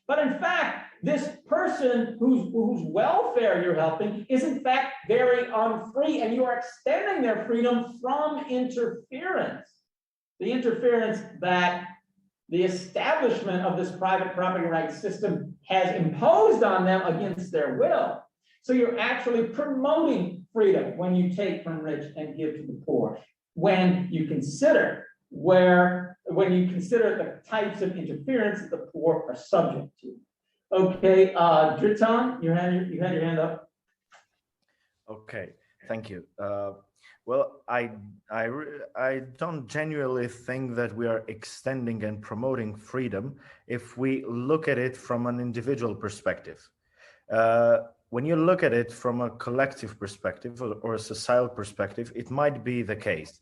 But in fact, this person whose welfare you're helping is in fact very unfree, and you are extending their freedom from interference. The interference that the establishment of this private property rights system has imposed on them against their will. So you're actually promoting freedom when you take from rich and give to the poor, when you consider the types of interference that the poor are subject to. Okay, Dritan, you had your hand up. Okay, thank you. Well, I don't genuinely think that we are extending and promoting freedom if we look at it from an individual perspective. When you look at it from a collective perspective or a societal perspective, it might be the case.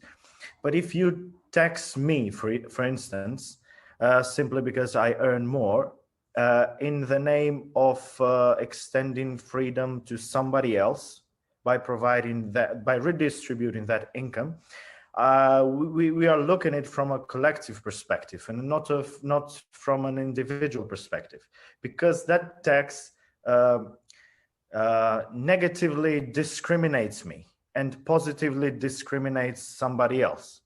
But if you tax me, for instance, simply because I earn more, in the name of extending freedom to somebody else, by providing that, by redistributing that income, we are looking at it from a collective perspective and not from an individual perspective, because that tax negatively discriminates me and positively discriminates somebody else.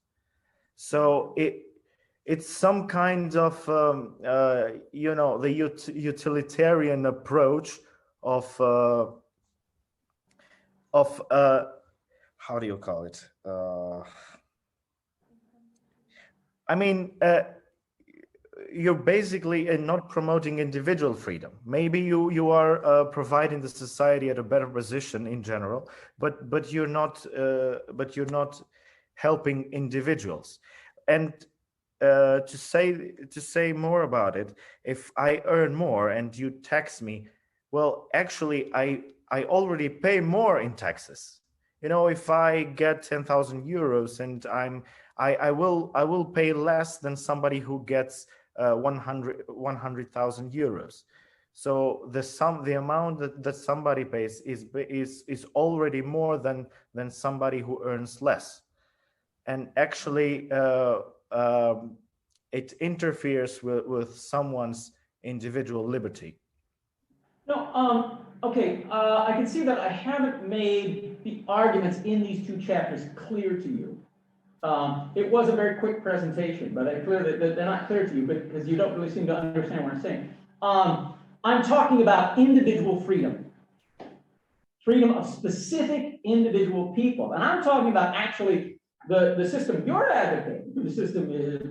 So it's some kind of you know, the utilitarian approach of how do you call it? I mean, you're basically not promoting individual freedom. Maybe you are providing the society at a better position in general, but you're not helping individuals. And to say more about it, if I earn more and you tax me, well, actually, I already pay more in taxes. You know, if I get 10,000 euros and I will pay less than somebody who gets 100,000 euros. So the amount that somebody pays is already more than somebody who earns less, and actually it interferes with someone's individual liberty. No, okay, I can see that I haven't made the arguments in these two chapters clear to you. It was a very quick presentation, but I clear that they're not clear to you because you don't really seem to understand what I'm saying. I'm talking about individual freedom. Freedom of specific individual people. And I'm talking about actually the system you're advocating. The system is,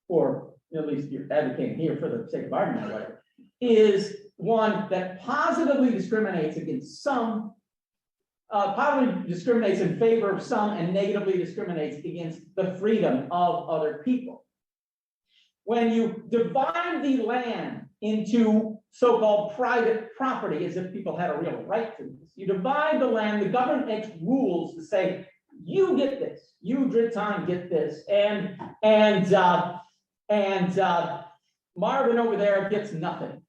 or at least you're advocating here for the sake of argument or whatever, is one that positively discriminates against some, positively discriminates in favor of some and negatively discriminates against the freedom of other people. When you divide the land into so-called private property, as if people had a real right to this, you divide the land, the government makes rules to say, you get this, you Dritan get this, and Marvin over there gets nothing.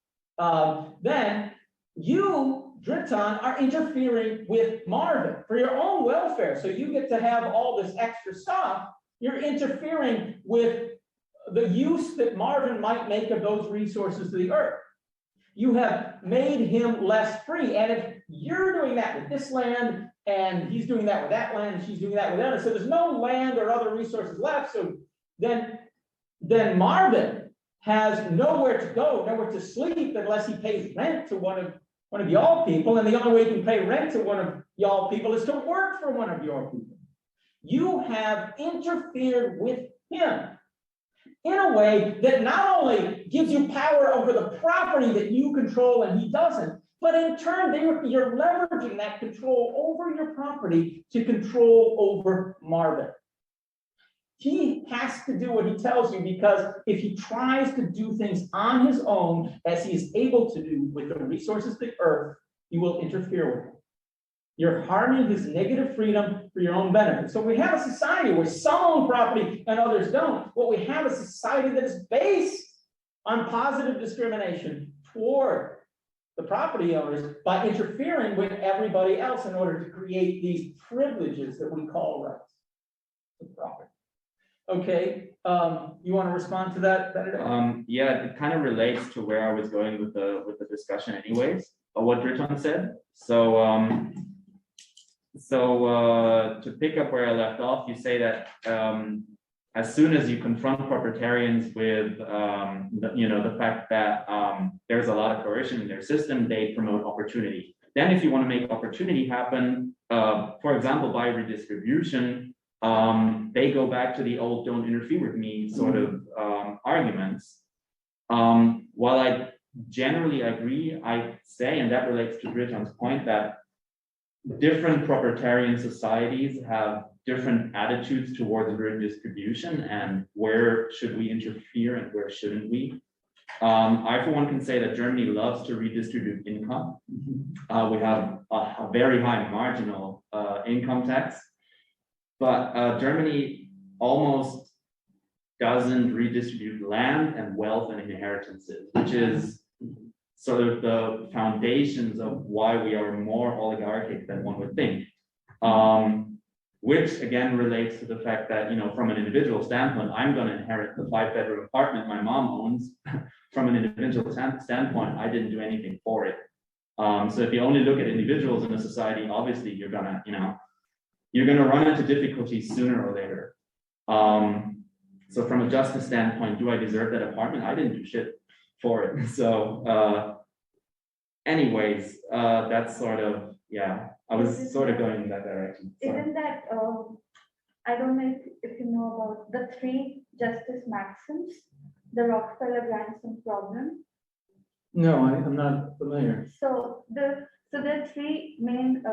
Then you, Dritan, are interfering with Marvin for your own welfare. So you get to have all this extra stuff. You're interfering with the use that Marvin might make of those resources of the earth. You have made him less free. And if you're doing that with this land, and he's doing that with that land, and she's doing that with that, so there's no land or other resources left. So then Marvin has nowhere to go, nowhere to sleep unless he pays rent to one of y'all people. And the only way you can pay rent to one of y'all people is to work for one of your people. You have interfered with him in a way that not only gives you power over the property that you control and he doesn't, but in turn, you're leveraging that control over your property to control over Marvin. He has to do what he tells you, because if he tries to do things on his own, as he is able to do with the resources of the earth, you will interfere with him. You're harming his negative freedom for your own benefit. So we have a society where some own property and others don't. What we have is a society that is based on positive discrimination toward the property owners by interfering with everybody else in order to create these privileges that we call rights to property. Okay, you want to respond to that, Benedict? Yeah, it kind of relates to where I was going with the discussion, anyways, of what Dritan said. So to pick up where I left off, you say that as soon as you confront proprietarians with the fact that there's a lot of coercion in their system, they promote opportunity. Then if you want to make opportunity happen, for example, by redistribution, they go back to the old "don't interfere with me" sort of arguments. While I generally agree, I say, and that relates to Dritan's point, that different proprietarian societies have different attitudes towards redistribution and where should we interfere and where shouldn't we. I, for one, can say that Germany loves to redistribute income. We have a very high marginal income tax, but Germany almost doesn't redistribute land and wealth and inheritances, which is sort of the foundations of why we are more oligarchic than one would think. Which again relates to the fact that, from an individual standpoint, I'm going to inherit the 5-bedroom apartment my mom owns. From an individual standpoint, I didn't do anything for it. So if you only look at individuals in a society, obviously you're gonna run into difficulties sooner or later. So from a justice standpoint, do I deserve that apartment? I didn't do shit for it. So anyways, that's sort of, yeah, I was sort of going in that direction. Sorry. Isn't that, I don't know if you know about the 3 justice maxims, the Rockefeller-Granson problem. No, I'm not familiar. So there are three main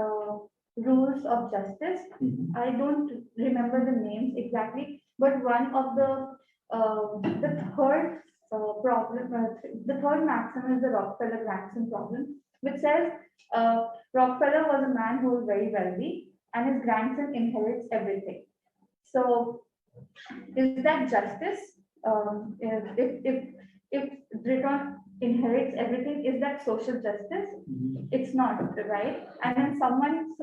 rules of justice. Mhm. I don't remember the names exactly, but one of the third problem, the third maxim is the Rockefeller-Granson problem, which says Rockefeller was a man who was very wealthy, and his grandson inherits everything. So, is that justice? If Britain inherits everything, is that social justice? Mhm. It's not, right? And then someone's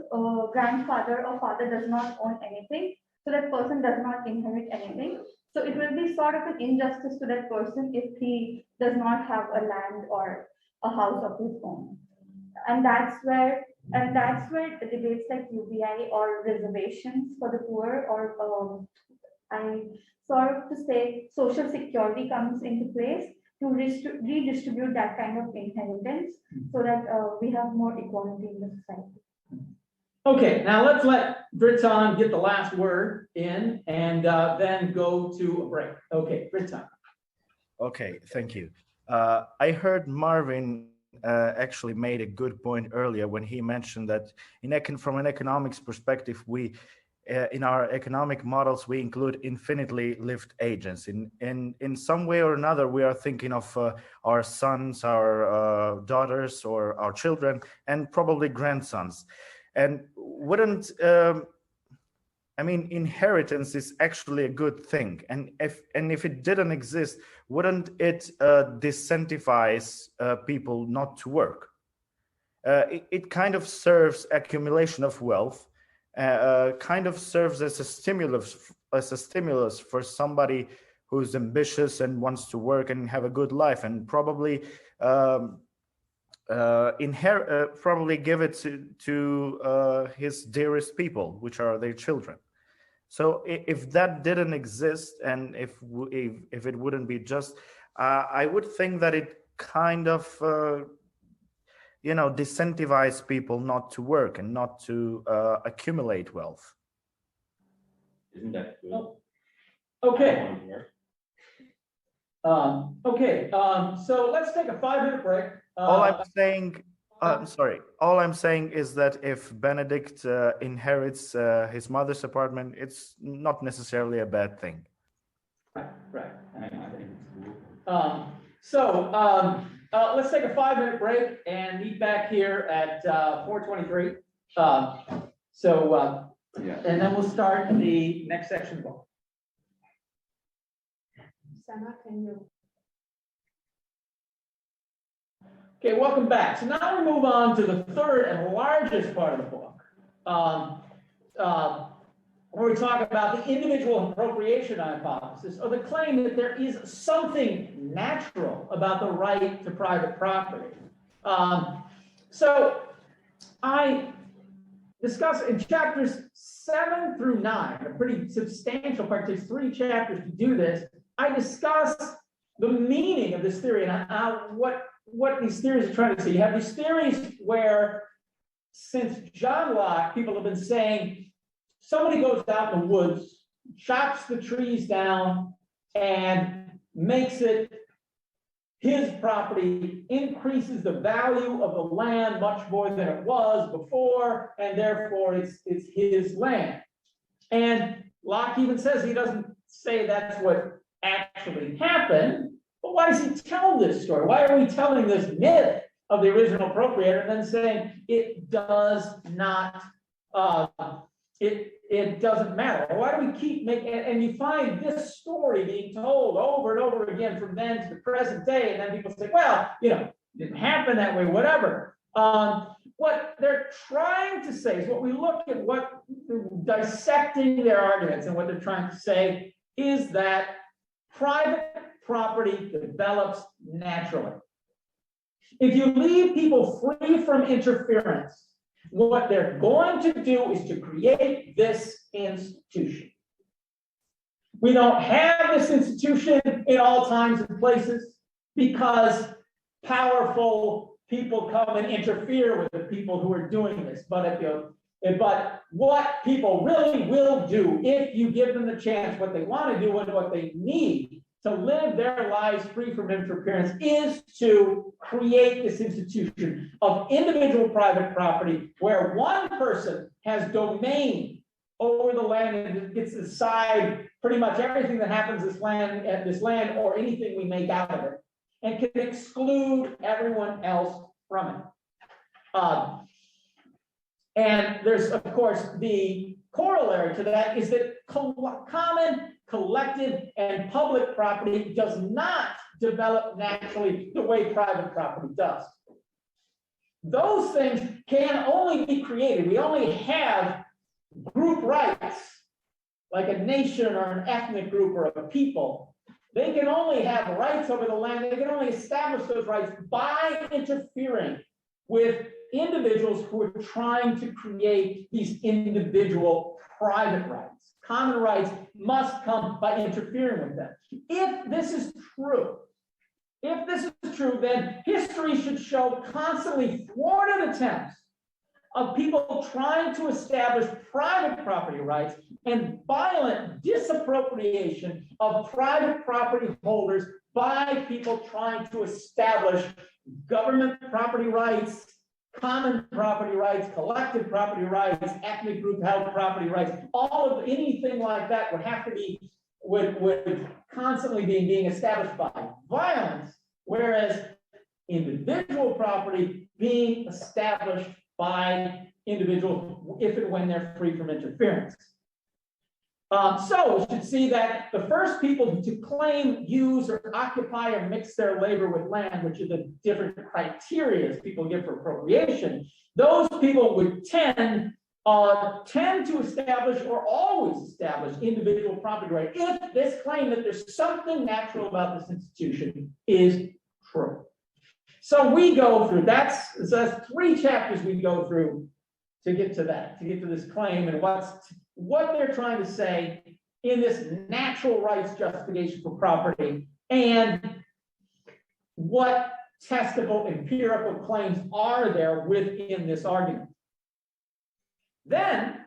grandfather or father does not own anything, so that person does not inherit anything. So it will be sort of an injustice to that person if he does not have a land or a house of his own. And that's where debates like UBI or reservations for the poor, or I sort of to say social security comes into place to redistribute that kind of inheritance so that we have more equality in the society. Okay, now let's let Dritzan get the last word in and then go to a break. Okay, Dritzan. Okay, thank you. I heard Marvin actually made a good point earlier when he mentioned that from an economics perspective, we in our economic models we include infinitely lived agents. In some way or another, we are thinking of our sons, our daughters, or our children, and probably grandsons. And wouldn't inheritance is actually a good thing, and if it didn't exist, wouldn't it disincentivize people not to work? It kind of serves accumulation of wealth, kind of serves as a stimulus for somebody who's ambitious and wants to work and have a good life, and probably probably give it to his dearest people, which are their children. So if that didn't exist, and if it wouldn't be just, I would think that it kind of disincentivize people not to work and not to accumulate wealth. Isn't that good? Oh, okay. I want to work. So let's take a 5-minute break. All I'm saying is that if Benedict inherits his mother's apartment, it's not necessarily a bad thing. Right. I think it's cool. Let's take a 5-minute break and meet back here at 4:23. And then we'll start the next section. Sana, can you? Okay, welcome back. So now we move on to the third and largest part of the book, where we talk about the individual appropriation hypothesis, or the claim that there is something natural about the right to private property. So I discuss in chapters 7 through 9, a pretty substantial part, it takes 3 chapters to do this. I discuss the meaning of this theory and what these theories are trying to say. You have these theories where, since John Locke, people have been saying somebody goes out in the woods, chops the trees down, and makes it his property, increases the value of the land much more than it was before, and therefore it's his land. And Locke even says, he doesn't say that's what actually happened, but why does he tell this story? Why are we telling this myth of the original appropriator and then saying it does not, it doesn't matter? Why do we keep making, and you find this story being told over and over again from then to the present day, and then people say, well, it didn't happen that way, whatever. What they're trying to say is, what we look at, what dissecting their arguments and what they're trying to say is that private property develops naturally. If you leave people free from interference, what they're going to do is to create this institution. We don't have this institution in all times and places because powerful people come and interfere with the people who are doing this. But what people really will do, if you give them the chance, what they want to do and what they need, to live their lives free from interference is to create this institution of individual private property where one person has domain over the land and gets to decide pretty much everything that happens at this land or anything we make out of it, and can exclude everyone else from it. And there's, of course, the corollary to that is that common, collective, and public property does not develop naturally the way private property does. Those things can only be created. We only have group rights, like a nation or an ethnic group or a people. They can only have rights over the land. They can only establish those rights by interfering with individuals who are trying to create these individual private rights. Common rights must come by interfering with them. If this is true, then history should show constantly thwarted attempts of people trying to establish private property rights and violent disappropriation of private property holders by people trying to establish government property rights, common property rights, collective property rights, ethnic group held property rights. All of anything like that would have to be would constantly being established by violence, whereas individual property being established by individuals if and when they're free from interference. So we should see that the first people to claim, use, or occupy or mix their labor with land, which are the different criteria people give for appropriation, those people would tend to establish or always establish individual property right if this claim that there's something natural about this institution is true. So we go through, that's 3 chapters we go through to get to that, to get to this claim and what they're trying to say in this natural rights justification for property and what testable empirical claims are there within this argument. Then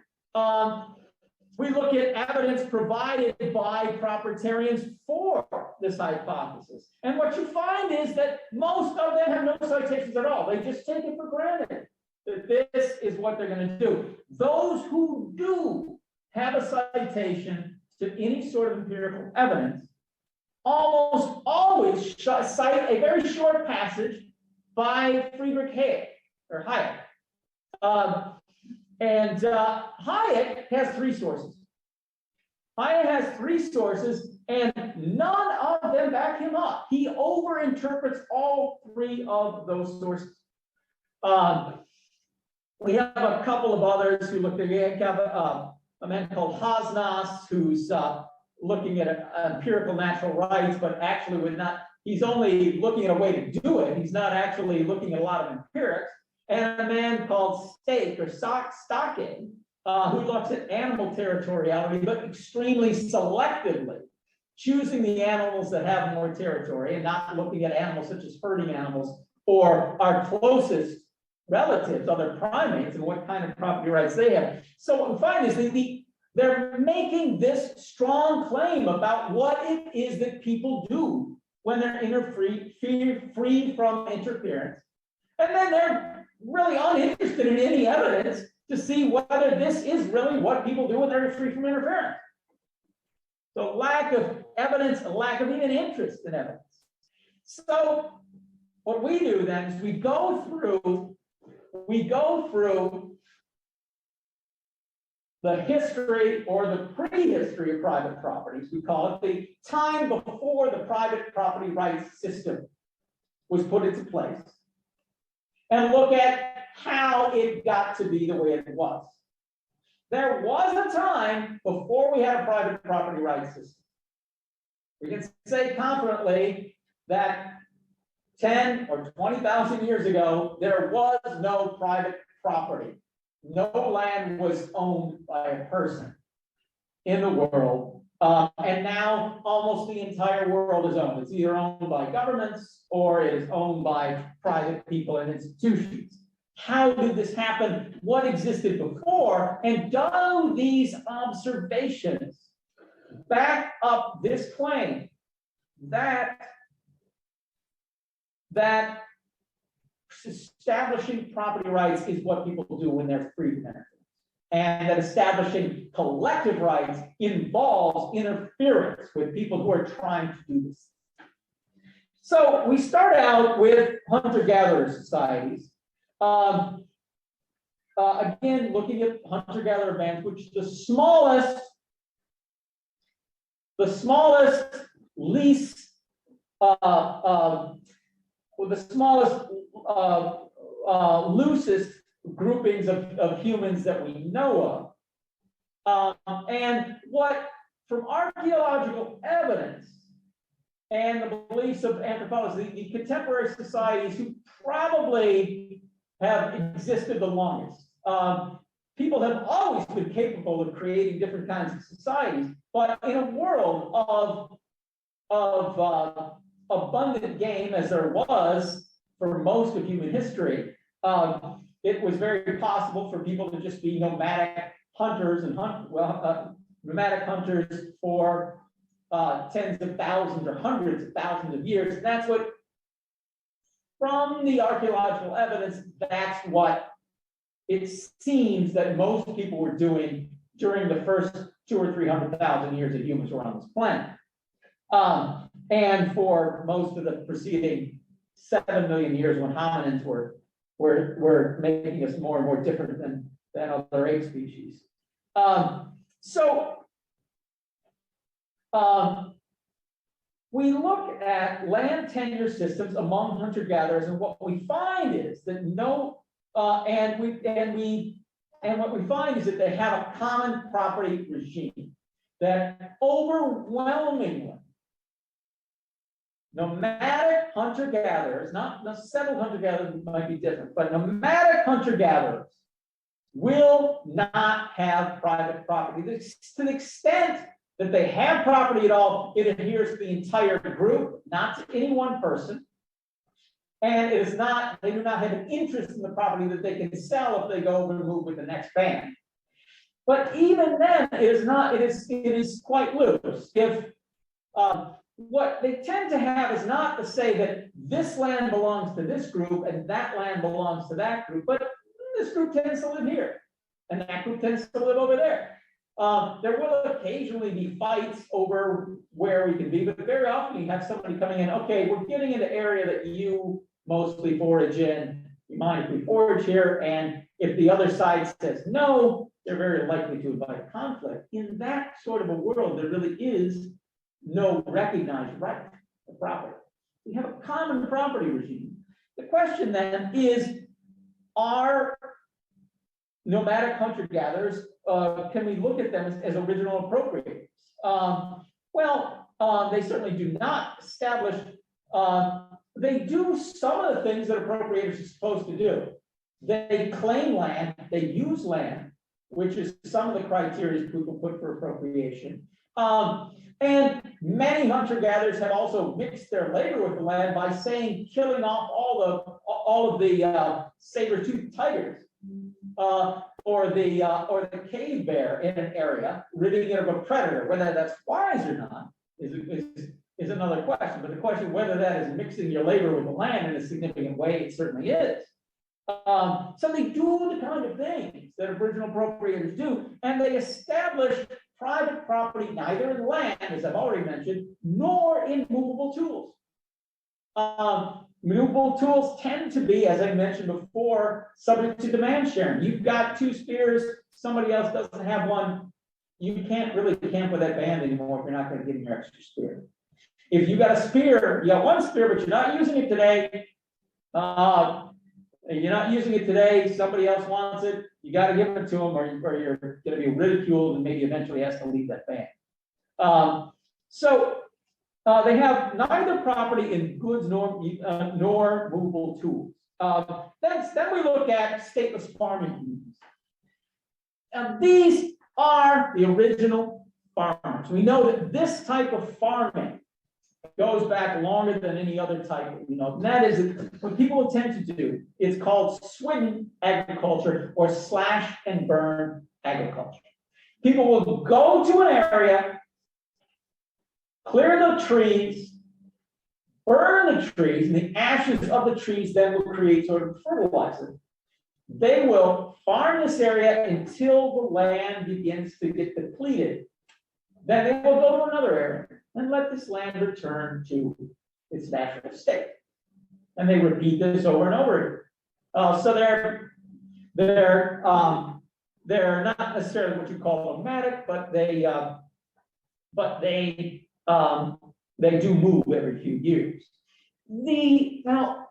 we look at evidence provided by proprietarians for this hypothesis. And what you find is that most of them have no citations at all. They just take it for granted that this is what they're going to do. Those who do have a citation to any sort of empirical evidence almost always cite a very short passage by Friedrich Hayek. Hayek has 3 sources. Hayek has 3 sources, and none of them back him up. He overinterprets all 3 of those sources. We have a couple of others who look at a man called Hasnas, who's looking at empirical natural rights, but actually he's only looking at a way to do it. He's not actually looking at a lot of empirics. And a man called Stake, who looks at animal territoriality, but extremely selectively, choosing the animals that have more territory and not looking at animals such as herding animals or our closest relatives, other primates, and what kind of property rights they have. So what we find is they're making this strong claim about what it is that people do when they're free from interference. And then they're really uninterested in any evidence to see whether this is really what people do when they're free from interference. So lack of evidence, a lack of even interest in evidence. So what we do then is we go through the history or the prehistory of private properties. We call it the time before the private property rights system was put into place, and look at how it got to be the way it was. There was a time before we had a private property rights system. We can say confidently that 10 or 20,000 years ago, there was no private property. No land was owned by a person in the world. And now almost the entire world is owned. It's either owned by governments or it is owned by private people and institutions. How did this happen? What existed before? And do these observations back up this claim that establishing property rights is what people do when they're free from anything. And that establishing collective rights involves interference with people who are trying to do this. So we start out with hunter-gatherer societies. Again, looking at hunter-gatherer bands, which is the smallest, least, loosest groupings of humans that we know of. And what, from archaeological evidence and the beliefs of anthropologists, the contemporary societies who probably have existed the longest. People have always been capable of creating different kinds of societies, but in a world of abundant game, as there was for most of human history, it was very possible for people to just be nomadic hunters and nomadic hunters for tens of thousands or hundreds of thousands of years. And that's what, from the archaeological evidence, that's what it seems that most people were doing during the first 200,000 or 300,000 years that humans were on this planet. And for most of the preceding 7 million years when hominins were making us more and more different than other ape species. We look at land tenure systems among hunter-gatherers, and what we find is that what we find is that they have a common property regime that overwhelmingly nomadic hunter-gatherers, not settled hunter-gatherers might be different, but nomadic hunter-gatherers will not have private property. To the extent that they have property at all, it adheres to the entire group, not to any one person. And it is not, they do not have an interest in the property that they can sell if they go over and move with the next band. But even then, it is quite loose. If what they tend to have is not to say that this land belongs to this group and that land belongs to that group, but this group tends to live here and that group tends to live over there. There will occasionally be fights over where we can be, but very often you have somebody coming in, okay, we're getting into area that you mostly forage in. You mind if we forage here? And if the other side says no, they're very likely to invite a conflict. In that sort of a world, there really is no recognized right to property. We have a common property regime. The question then is, are nomadic hunter-gatherers, can we look at them as original appropriators? They certainly do not establish, they do some of the things that appropriators are supposed to do. They claim land, they use land, which is some of the criteria people put for appropriation. And many hunter-gatherers have also mixed their labor with the land by killing off all of the saber-toothed tigers. Or the cave bear in an area, ridding it of a predator. Whether that's wise or not is another question. But the question whether that is mixing your labor with the land in a significant way, it certainly is. So they do the kind of things that original appropriators do, and they establish private property neither in land, as I've already mentioned, nor in movable tools. Movable tools tend to be, as I mentioned before, subject to demand sharing. You've got 2 spears, somebody else doesn't have one. You can't really camp with that band anymore if you're not going to give them your extra spear. If you got a spear, you got 1 spear, but you're not using it today. Somebody else wants it, you got to give it to them, or you're going to be ridiculed and maybe eventually has to leave that band. They have neither property in goods nor movable tools. Then we look at stateless farming communities. And these are the original farmers. We know that this type of farming goes back longer than any other type that we know. And that is what people tend to do. It's called swidden agriculture or slash and burn agriculture. People will go to an area, clear the trees, burn the trees, and the ashes of the trees then will create sort of fertilizer. They will farm this area until the land begins to get depleted. Then they will go to another area and let this land return to its natural state. And they repeat this over and over again. So they're not necessarily what you call nomadic, but they do move every few years. Now,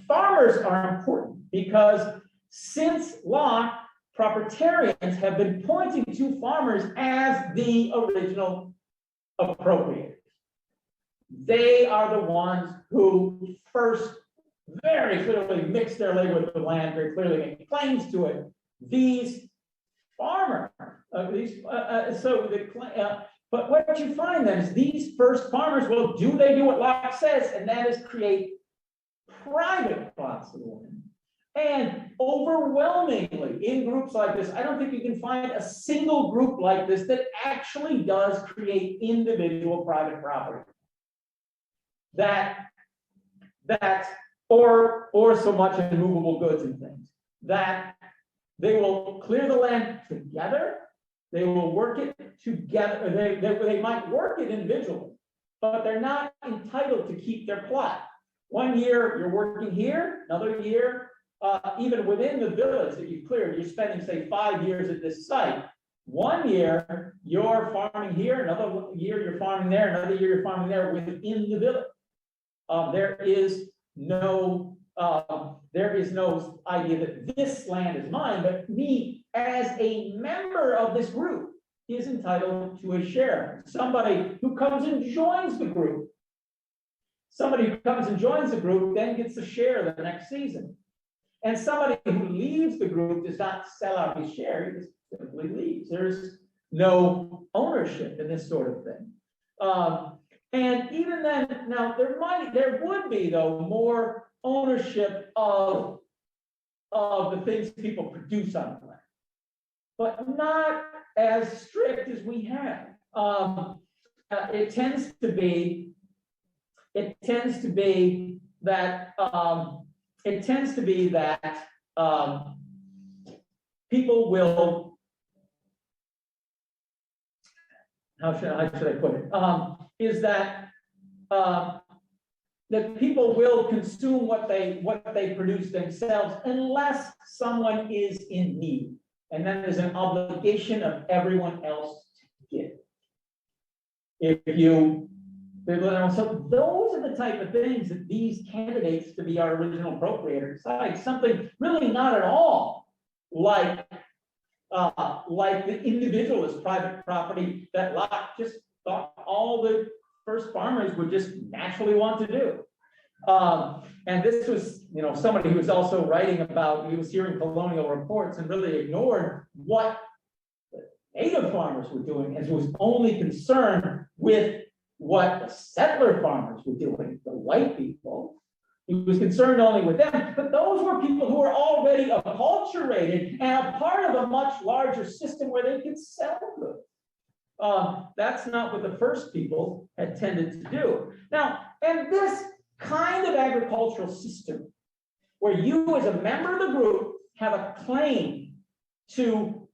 farmers are important because since Locke, proprietarians have been pointing to farmers as the original appropriators. They are the ones who first very clearly mix their labor with the land, very clearly make claims to it. These farmers, but what you find then is these first farmers will they do what Locke says, and that is create private plots of land. And overwhelmingly in groups like this, I don't think you can find a single group like this that actually does create individual private property. Or so much in movable goods and things, that they will clear the land together, they will work it together, they might work it individually, but they're not entitled to keep their plot. One year you're working here, another year, even within the village that you've cleared, you're spending, say, 5 years at this site. 1 year you're farming here, another year you're farming there, another year you're farming there within the village. There is no idea that this land is mine, but me as a member of this group is entitled to a share. Somebody who comes and joins the group, then gets a share the next season. And somebody who leaves the group does not sell out his share, he just simply leaves. There's no ownership in this sort of thing. And even then, now there would be though more ownership of the things people produce on the land, but not as strict as we have. It tends to be that people will, how should I put it? Is that people will consume what they produce themselves unless someone is in need, and then there's an obligation of everyone else to give. So those are the type of things that these candidates to be our original appropriator decide. Something really not at all like the individualist private property that Locke just thought all the first farmers would just naturally want to do. And this was, somebody who was also writing about, he was hearing colonial reports and really ignored what the native farmers were doing and was only concerned with what the settler farmers were doing, the white people. He was concerned only with them, but those were people who were already acculturated and a part of a much larger system where they could sell goods. That's not what the first people had tended to do. Now, and this kind of agricultural system, where you as a member of the group have a claim to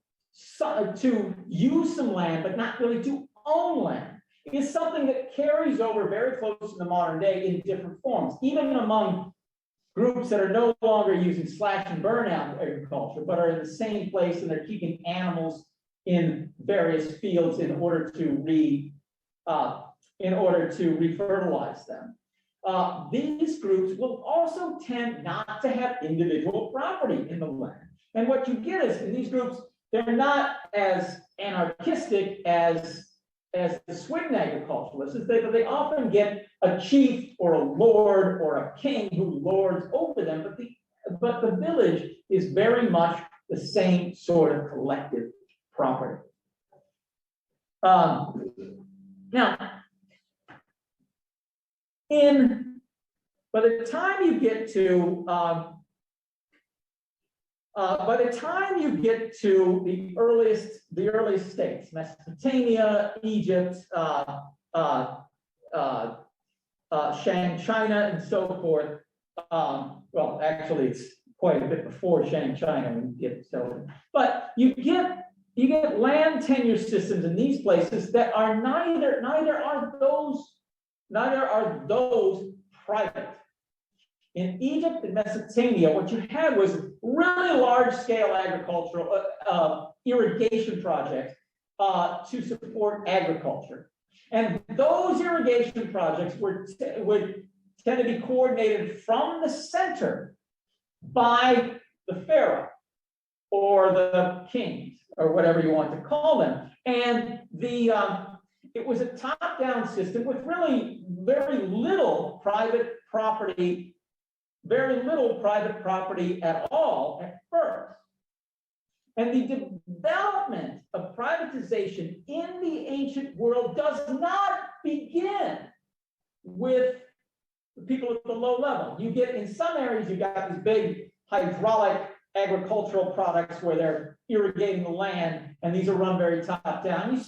use some land, but not really to own land, is something that carries over very close in the modern day in different forms, even among groups that are no longer using slash and burn agriculture, but are in the same place and they're keeping animals in various fields in order to refertilize them. These groups will also tend not to have individual property in the land. And what you get is in these groups, they're not as anarchistic as the swing agriculturalists, but they often get a chief or a lord or a king who lords over them, but the village is very much the same sort of collective property. Now, by the time you get to the earliest states, Mesopotamia, Egypt, Shang China and so forth. Well, actually, it's quite a bit before Shang China when you get so. But you get land tenure systems in these places that are neither are those private. In Egypt and Mesopotamia, what you had was really large-scale agricultural irrigation projects to support agriculture. And those irrigation projects would tend to be coordinated from the center by the pharaoh or the kings or whatever you want to call them. And it was a top-down system with really very little private property at all at first. And the development of privatization in the ancient world does not begin with the people at the low level. You get, in some areas, you got these big hydraulic agricultural products where they're irrigating the land, and these are run very top down.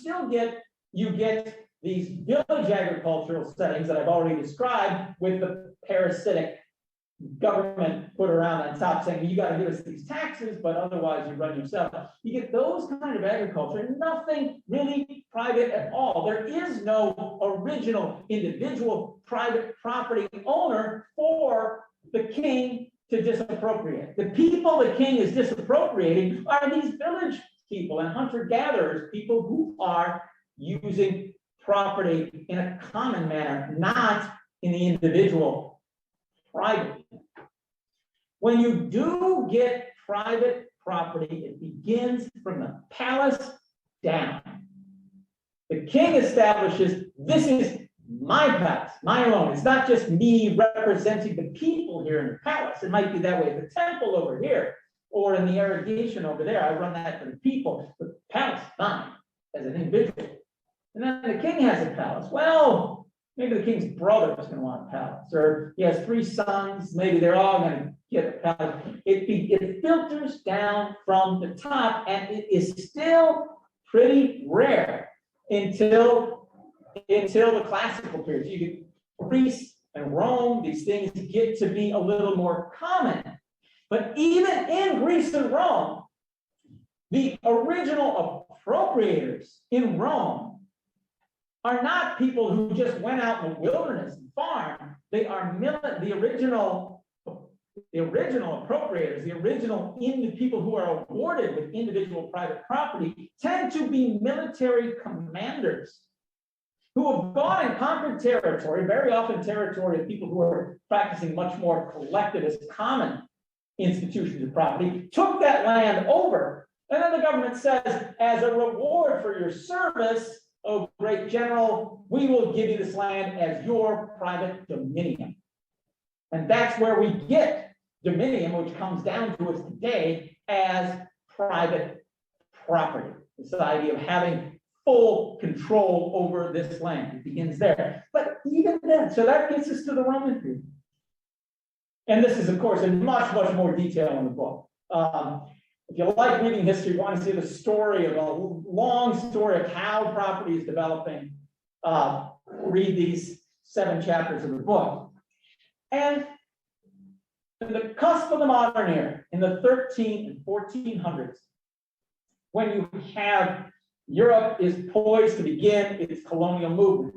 You get these village agricultural settings that I've already described with the parasitic government put around on top saying, you got to give us these taxes, but otherwise you run yourself. You get those kind of agriculture, nothing really private at all. There is no original individual private property owner for the king to disappropriate. The people the king is disappropriating are these village people and hunter-gatherers, people who are using property in a common manner, not in the individual private. When you do get private property, it begins from the palace down. The king establishes, this is my palace, my own. It's not just me representing the people here in the palace. It might be that way at the temple over here or in the irrigation over there. I run that for the people. The palace, mine, as an individual. And then the king has a palace. Well, maybe the king's brother is going to want a palace, or he has 3 sons. Maybe they're all going to get a palace. It filters down from the top, and it is still pretty rare until the classical period. You get Greece and Rome; these things get to be a little more common. But even in Greece and Rome, the original appropriators in Rome are not people who just went out in the wilderness and farmed. They are the original appropriators, the people who are awarded with individual private property tend to be military commanders who have gone and conquered territory, very often territory of people who are practicing much more collectivist common institutions of property, took that land over. And then the government says, as a reward for your service, oh, great general, we will give you this land as your private dominion. And that's where we get dominion, which comes down to us today as private property. This idea of having full control over this land. It begins there. But even then, so that gets us to the Roman period. And this is, of course, in much, much more detail in the book. If you like reading history, you want to see the story of a long story of how property is developing, read these 7 chapters of the book. And in the cusp of the modern era, in the 1300s and 1400s, when you have Europe is poised to begin its colonial movement,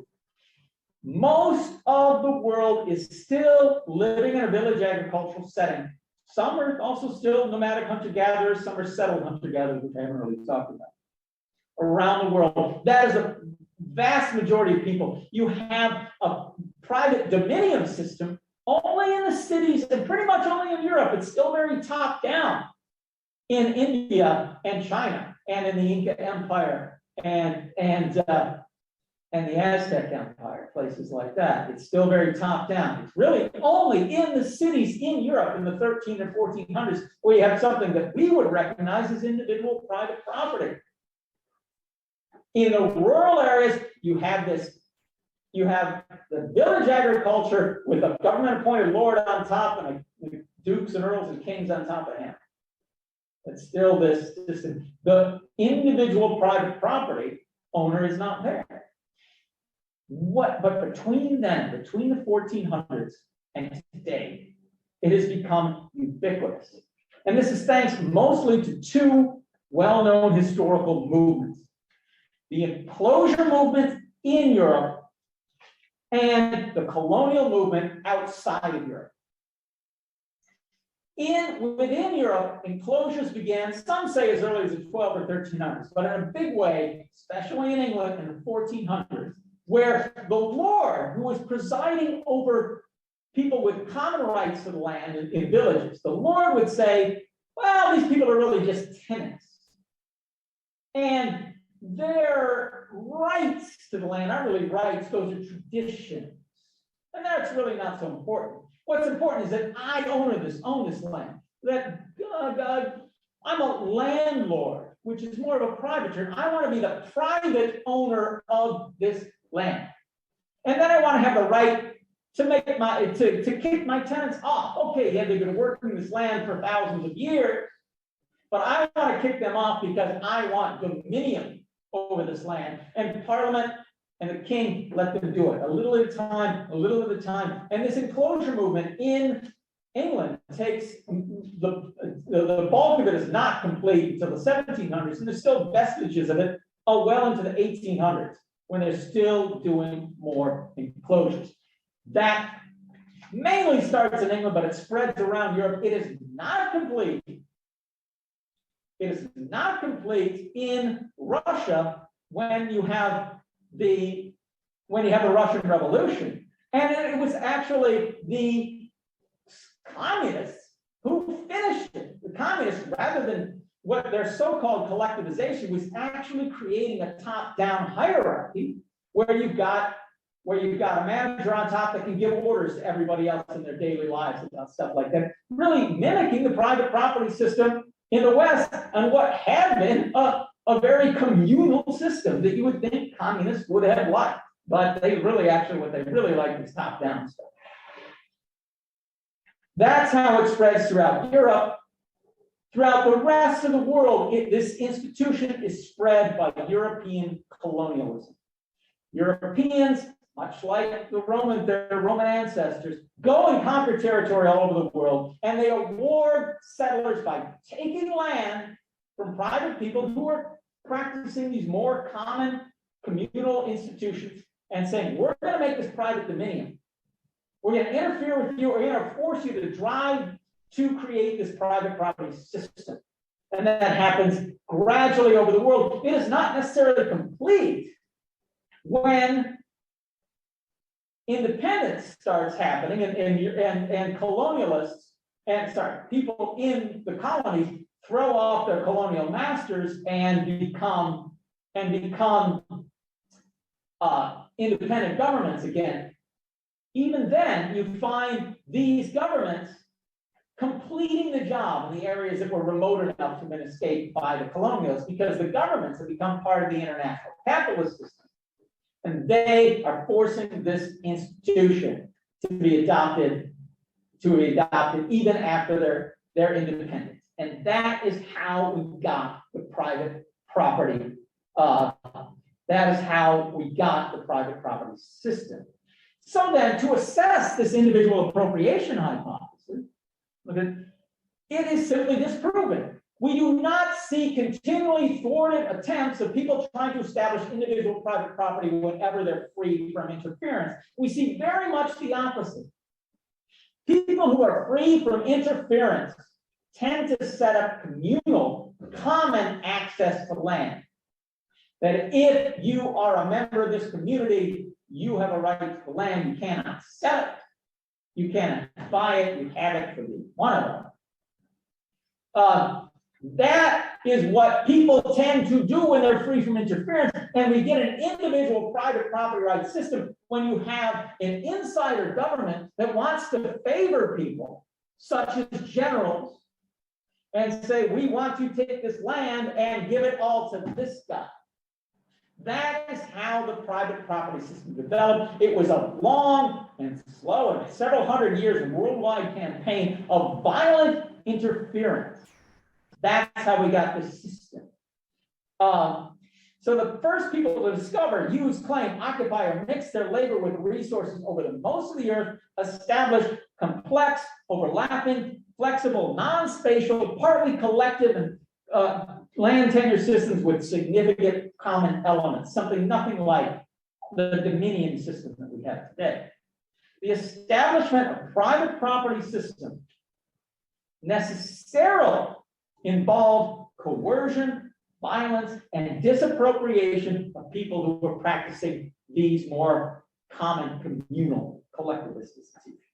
most of the world is still living in a village agricultural setting. Some are also still nomadic hunter-gatherers, some are settled hunter-gatherers, which I haven't really talked about. Around the world, that is a vast majority of people. You have a private dominion system only in the cities and pretty much only in Europe. It's still very top-down in India and China and in the Inca Empire and the Aztec Empire, places like that. It's still very top-down. It's really only in the cities in Europe in the 1300s and 1400s where you have something that we would recognize as individual private property. In the rural areas, you have the village agriculture with a government-appointed lord on top and the dukes and earls and kings on top of him. It's still this the individual private property owner is not there. But between then, between the 1400s and today, it has become ubiquitous. And this is thanks mostly to two well-known historical movements: the enclosure movement in Europe and the colonial movement outside of Europe. Within Europe, enclosures began, some say as early as the 12 or 1300s, but in a big way, especially in England in the 1400s, where the lord who was presiding over people with common rights to the land in villages, the lord would say, well, these people are really just tenants. And their rights to the land aren't really rights, those are traditions. And that's really not so important. What's important is that I own this land. That I'm a landlord, which is more of a private term. I want to be the private owner of this land. And then I want to have the right to make to kick my tenants off. Okay, yeah, they've been working this land for thousands of years, but I want to kick them off because I want dominion over this land. And Parliament and the king let them do it, a little at a time, a little at a time. And this enclosure movement in England takes the bulk of it is not complete until the 1700s, and there's still vestiges of it well into the 1800s, when they're still doing more enclosures. That mainly starts in England, but it spreads around Europe. It is not complete. It is not complete in Russia when you have the Russian Revolution. And it was actually the communists who finished it. The communists, rather than what their so-called collectivization, was actually creating a top-down hierarchy where you've got a manager on top that can give orders to everybody else in their daily lives about stuff like that, really mimicking the private property system in the West and what had been a very communal system that you would think communists would have liked. But what they really like is top-down stuff. That's how it spreads throughout Europe. Throughout the rest of the world, this institution is spread by European colonialism. Europeans, much like their Roman ancestors, go and conquer territory all over the world, and they award settlers by taking land from private people who are practicing these more common communal institutions and saying, we're going to make this private dominion. We're going to interfere with you. We're going to force you to drive to create this private property system. And that happens gradually over the world. It is not necessarily complete when independence starts happening and colonialists, people in the colonies throw off their colonial masters and become independent governments again. Even then, you find these governments completing the job in the areas that were remote enough to have been escaped by the colonialists, because the governments have become part of the international capitalist system. And they are forcing this institution to be adopted even after their independence. And that is how we got the private property. That is how we got the private property system. So then, to assess this individual appropriation hypothesis, it is simply disproven. We do not see continually thwarted attempts of people trying to establish individual private property whenever they're free from interference. We see very much the opposite. People who are free from interference tend to set up communal, common access to land. That if you are a member of this community, you have a right to the land. You cannot sell it. You cannot buy it. You have it for the one of them. That is what people tend to do when they're free from interference. And we get an individual private property rights system when you have an insider government that wants to favor people, such as generals, and say, we want to take this land and give it all to this guy. That is how the private property system developed. It was a long and slow and several hundred years of worldwide campaign of violent interference. That's how we got this system. So the first people to discover, use, claim, occupy, or mix their labor with resources over the most of the earth, established complex, overlapping, flexible, non-spatial, partly collective, and land tenure systems with significant common elements, nothing like the dominion system that we have today. The establishment of private property system necessarily involved coercion, violence, and disappropriation of people who were practicing these more common communal collectivist institutions.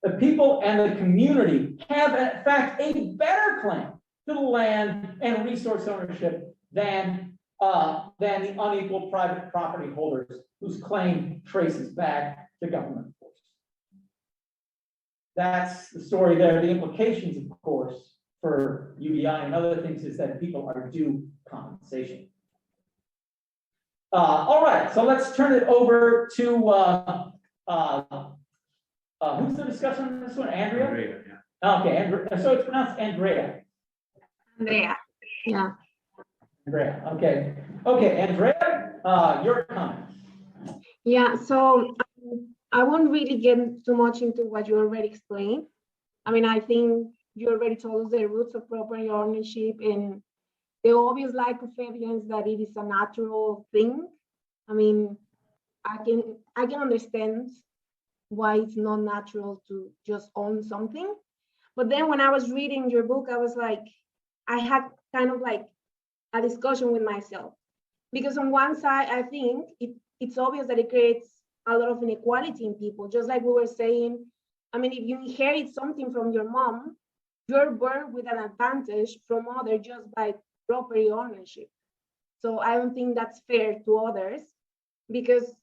The people and the community have, in fact, a better claim to the land and resource ownership than the unequal private property holders whose claim traces back to government force. That's the story there. The implications, of course, for UBI and other things is that people are due compensation. All right, so let's turn it over to who's the discussion on this one? Andrea? Andrea, yeah. Okay, Andrea. So it's pronounced Andrea. Andrea, yeah. Andrea, okay. Okay, Andrea, your comment. Yeah, so I won't really get too much into what you already explained. I mean, I think you already told us the roots of property ownership and the obvious lack of evidence that it is a natural thing. I mean, I can understand why it's not natural to just own something. But then when I was reading your book, I was like, I had kind of like a discussion with myself. Because on one side, I think it's obvious that it creates a lot of inequality in people. Just like we were saying, I mean, if you inherit something from your mom, you're born with an advantage from others just by property ownership. So I don't think that's fair to others because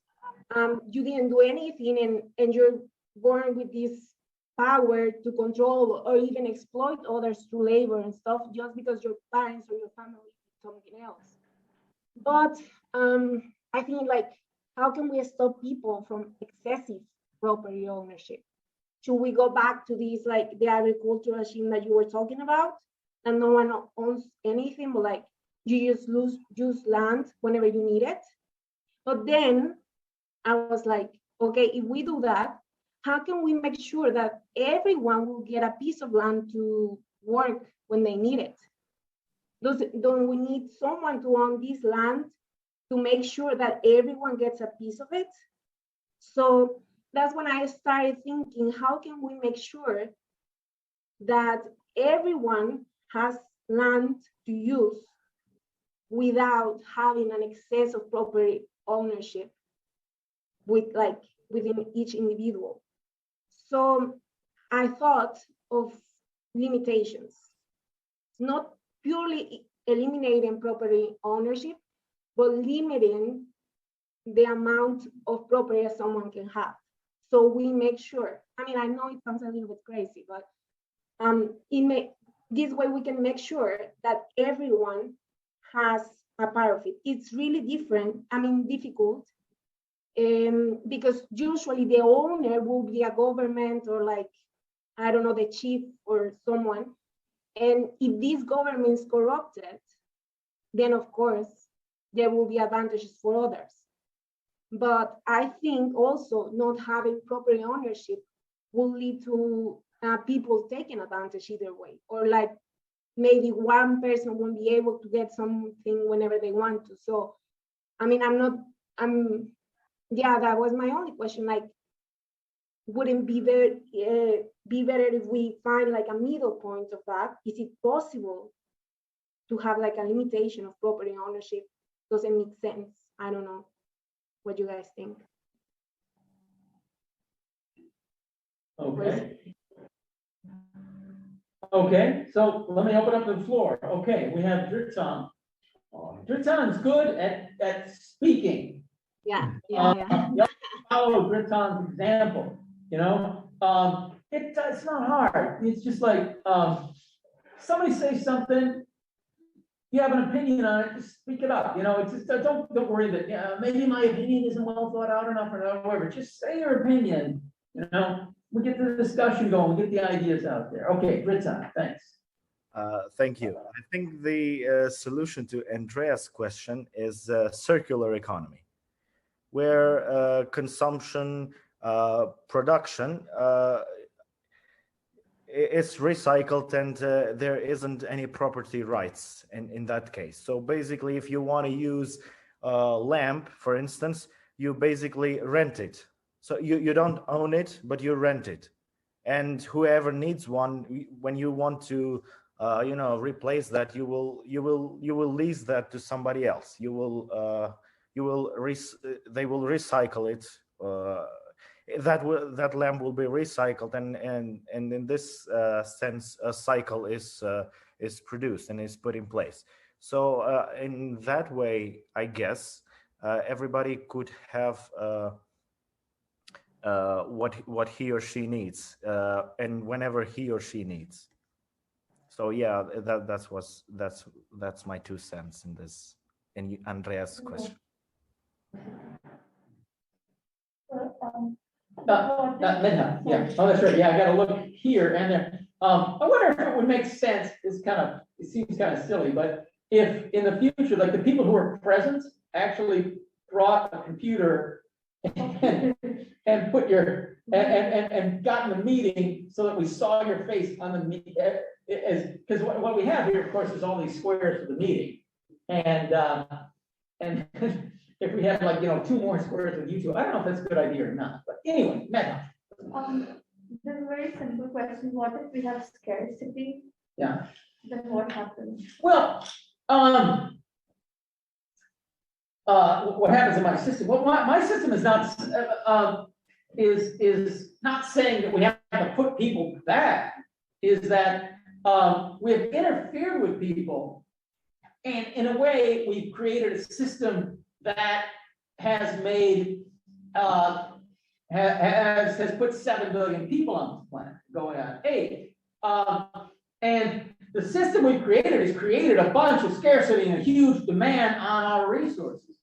you didn't do anything and you're born with this power to control or even exploit others through labor and stuff just because your parents or your family did something else. But I think like, how can we stop people from excessive property ownership? Should we go back to these like the agricultural regime that you were talking about, and no one owns anything, but like you just use land whenever you need it? But then I was like, okay, if we do that, how can we make sure that everyone will get a piece of land to work when they need it? Don't we need someone to own this land to make sure that everyone gets a piece of it? So that's when I started thinking, how can we make sure that everyone has land to use without having an excess of property ownership within each individual? So I thought of limitations, not purely eliminating property ownership, but limiting the amount of property that someone can have. So we make sure, I mean, I know it sounds a little bit crazy, but this way we can make sure that everyone has a part of it. It's really difficult because usually the owner will be a government or like, I don't know, the chief or someone. And if this government is corrupted, then of course, there will be advantages for others. But I think also not having property ownership will lead to people taking advantage either way. Or like maybe one person won't be able to get something whenever they want to. So, I mean, that was my only question. Like, wouldn't be better if we find like a middle point of that? Is it possible to have like a limitation of property ownership? Does it make sense? I don't know what you guys think. Okay. Okay, so let me open up the floor. Okay, we have Dritzan. Dritzan's good at speaking. Yeah. Follow Dritzan's example. It's not hard. It's just like somebody says something, you have an opinion on it, just speak it up. It's just don't worry that maybe my opinion isn't well thought out enough or whatever. Just say your opinion. We get the discussion going, we get the ideas out there. Okay, Dritzan, thanks. Thank you. I think the solution to Andreas' question is circular economy, where consumption, production is recycled, and there isn't any property rights in that case. So basically, if you want to use a lamp, for instance, you basically rent it. So you don't own it, but you rent it. And whoever needs one, when you want to replace that, you will lease that to somebody else. They will recycle it. That lamp will be recycled, and in this sense, a cycle is produced and is put in place. So in that way, I guess everybody could have what he or she needs, and whenever he or she needs. So yeah, that's my 2 cents in this, in Andreas' question. Midnight, yeah, oh, that's right, yeah, I gotta look here and there. I wonder if it would make sense, it seems kind of silly, but if in the future, like the people who are present actually brought a computer and put and got in the meeting so that we saw your face on the meeting, because what we have here, of course, is all these squares for the meeting, and if we had 2 more squares with you two, I don't know if that's a good idea or not, but anyway, Meta. There's a very simple question. What if we have scarcity? Yeah. Then what happens? Well, what happens in my system? Well, my system is not is not saying that we have to put people back. Is that we have interfered with people, and in a way, we've created a system that has made has put 7 billion people on this planet, going on 8. And the system we've created has created a bunch of scarcity and a huge demand on our resources.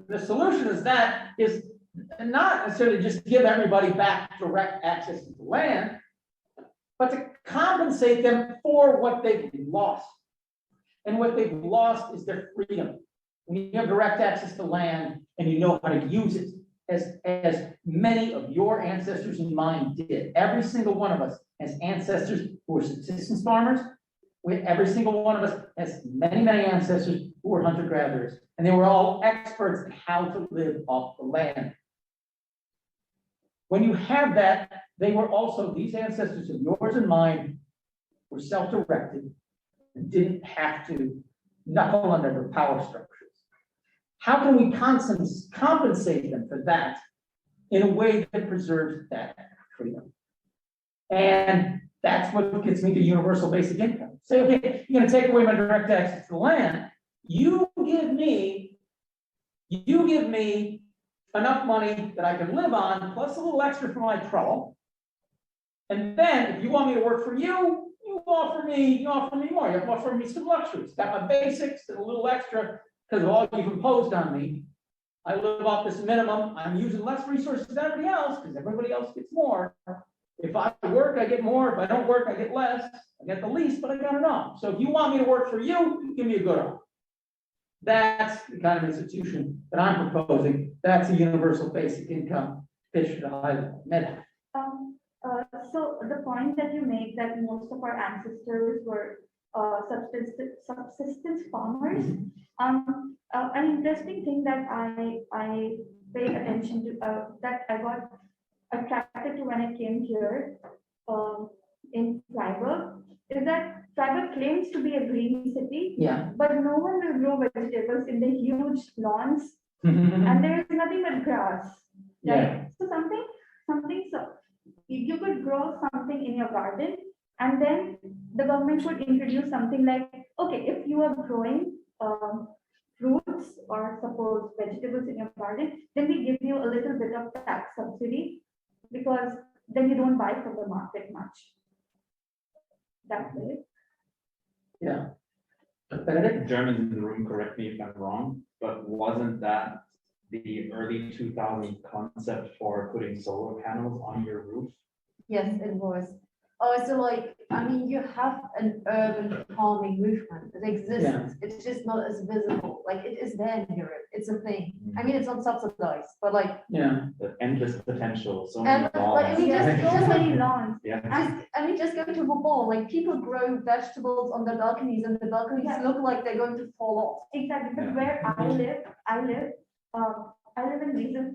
The solution is not necessarily just give everybody back direct access to the land, but to compensate them for what they've lost. And what they've lost is their freedom. When you have direct access to land and you know how to use it, as many of your ancestors and mine did. Every single one of us has ancestors who were subsistence farmers. Every single one of us has many, many ancestors who were hunter-gatherers, and they were all experts in how to live off the land. When you have that, they were also, these ancestors of yours and mine were self-directed and didn't have to knuckle under the power structures. How can we compensate them for that in a way that preserves that freedom? And that's what gets me to universal basic income. Say, okay, you're going to take away my direct access to the land. You give me enough money that I can live on, plus a little extra for my trouble. And then, if you want me to work for you, you offer me more. You offer me some luxuries. Got my basics and a little extra because of all you've imposed on me. I live off this minimum. I'm using less resources than everybody else because everybody else gets more. If I work, I get more. If I don't work, I get less. I get the least, but I got enough. So if you want me to work for you, give me a good offer. That's the kind of institution that I'm proposing. That's a universal basic income pitch at a high level. Meta. So the point that you make that most of our ancestors were subsistence farmers. An interesting thing that I paid attention to, that I got attracted to when I came here in Freiburg, is that Freiburg claims to be a green city, Yeah. but no one will grow vegetables in the huge lawns, and there is nothing but grass. Right? Yeah. So something. So you could grow something in your garden, and then the government could introduce something like, okay, if you are growing fruits or suppose vegetables in your garden, then we give you a little bit of tax subsidy, because then you don't buy from the market much. That way. Yeah. Germans in the room, correct me if I'm wrong, but wasn't that the early 2000s concept for putting solar panels on your roof? Yes, it was. Oh, so like, I mean, you have an urban farming movement that exists. Yeah. It's just not as visible. Like it is there in Europe. It's a thing. I mean, it's not subsidized, but like, Yeah, The endless potential, so and many like, I mean, laws. just So like, many lawns. Yeah. I mean, just go to Bourbon, like people grow vegetables on their balconies and the balconies Yeah. look like they're going to fall off. Exactly, but Yeah. where I live in Weasel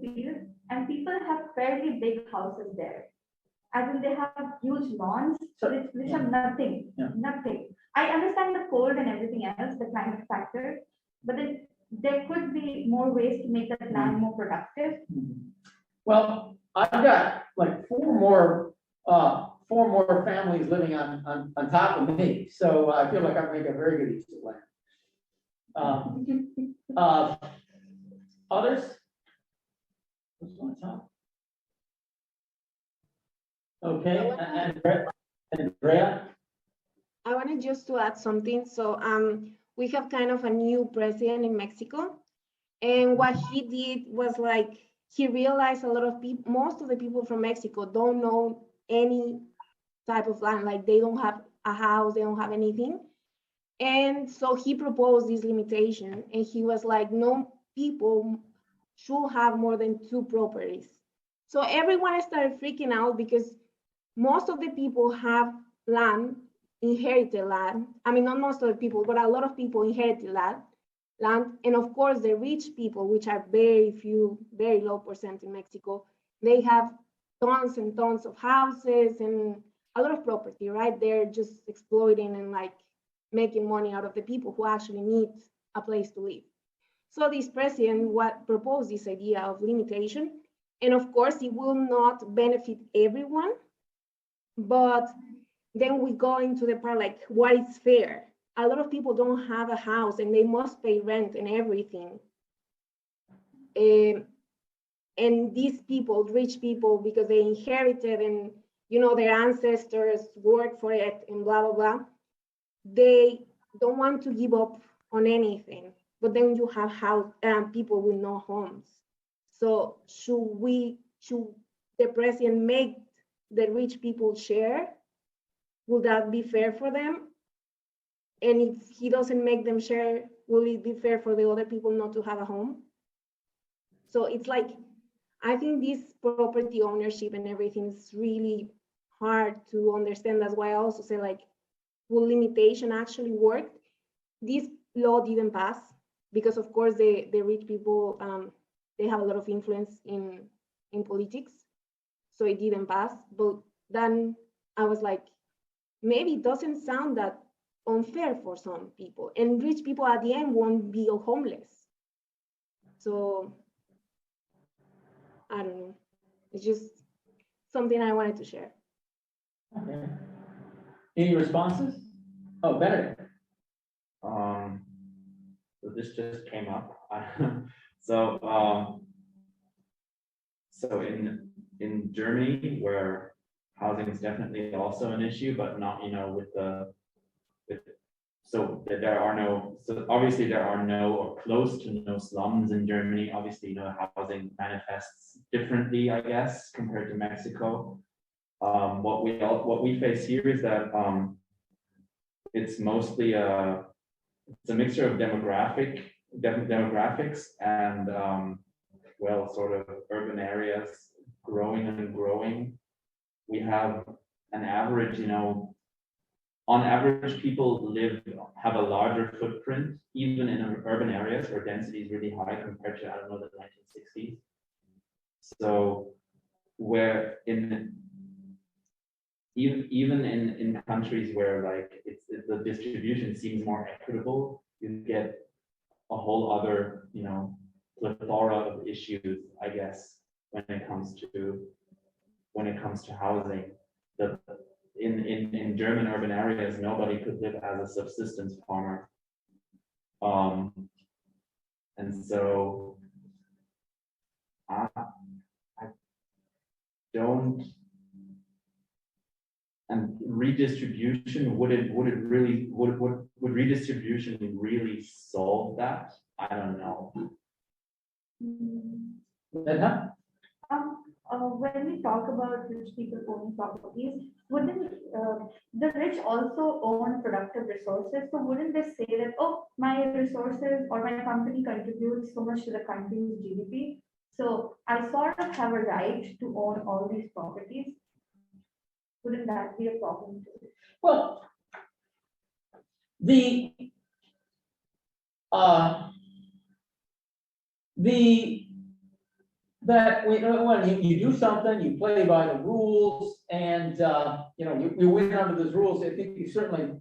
and people have fairly big houses there. As in they have huge lawns, So- which have nothing, Yeah. nothing. I understand the cold and everything else, the climate factor, but then there could be more ways to make that land more productive. well, I've got like four more families living on top of me, so I feel like I make a very good use of land. Others? Who's on top? Okay, Andrea? I wanted just to add something. So we have kind of a new president in Mexico. And what he did was like, he realized a lot of people, most of the people from Mexico don't know any type of land, like they don't have a house, they don't have anything. And so he proposed this limitation and he was like, no people should have more than 2 properties. So everyone started freaking out because most of the people have land, inherited land. I mean, not most of the people, but a lot of people inherited land. And of course, the rich people, which are very few, very low percent in Mexico, they have tons and tons of houses and a lot of property, right? They're just exploiting and like making money out of the people who actually need a place to live. So this president proposed this idea of limitation. And of course, it will not benefit everyone. But then we go into the part like what is fair. A lot of people don't have a house and they must pay rent and everything. And these people, rich people, because they inherited and their ancestors worked for it and blah, blah, blah, they don't want to give up on anything. But then you have people with no homes. So should the president make the rich people share? Will that be fair for them? And if he doesn't make them share, will it be fair for the other people not to have a home? So it's like, I think this property ownership and everything is really hard to understand. That's why I also say like, will limitation actually work? This law didn't pass because of course the rich people, they have a lot of influence in politics. So it didn't pass, but then I was like, maybe it doesn't sound that unfair for some people, and rich people at the end won't be homeless. So I don't know. It's just something I wanted to share. Okay. Any responses? Oh, Benedict. So this just came up. So in Germany, where housing is definitely also an issue, but not, so there are no, so obviously there are no or close to no slums in Germany. Obviously, housing manifests differently, I guess, compared to Mexico. What we face here is that it's mostly it's a mixture of demographics and sort of urban areas growing and growing. We have an average, on average, people have a larger footprint, even in urban areas where density is really high compared to, the 1960s. So where even in countries where like the distribution seems more equitable, you get a whole other, plethora of issues, I guess, when it comes to housing. In German urban areas, nobody could live as a subsistence farmer. And so I don't, and redistribution, would redistribution really solve that? I don't know. Medha? When we talk about rich people owning properties, wouldn't the rich also own productive resources. So wouldn't they say that, oh, my resources or my company contributes so much to the country's GDP, so I sort of have a right to own all these properties? Wouldn't that be a problem too? Well, that when you do something, you play by the rules, and you win under those rules. I think you certainly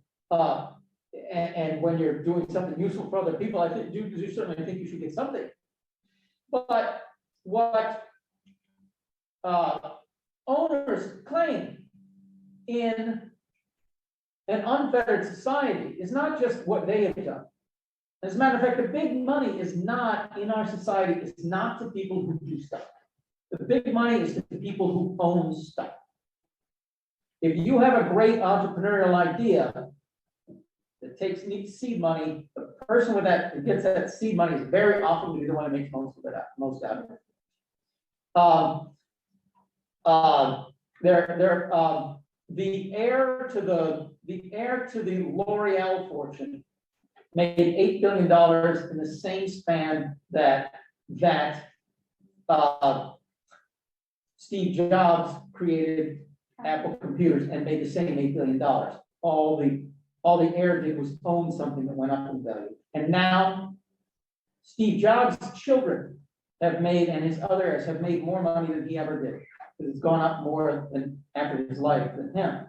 and when you're doing something useful for other people, I think you certainly think you should get something. But what owners claim in an unfettered society is not just what they have done. As a matter of fact, the big money is not in our society, it's not to people who do stuff. The big money is to the people who own stuff. If you have a great entrepreneurial idea that needs seed money, the person with that who gets that seed money is very often the one that makes most out of it. The heir to the L'Oreal fortune made $8 billion in the same span that Steve Jobs created Apple computers and made the same $8 billion. All the heir did was own something that went up in value. And now Steve Jobs' children have made, and his other heirs have made more money than he ever did, because it's gone up more than after his life than him.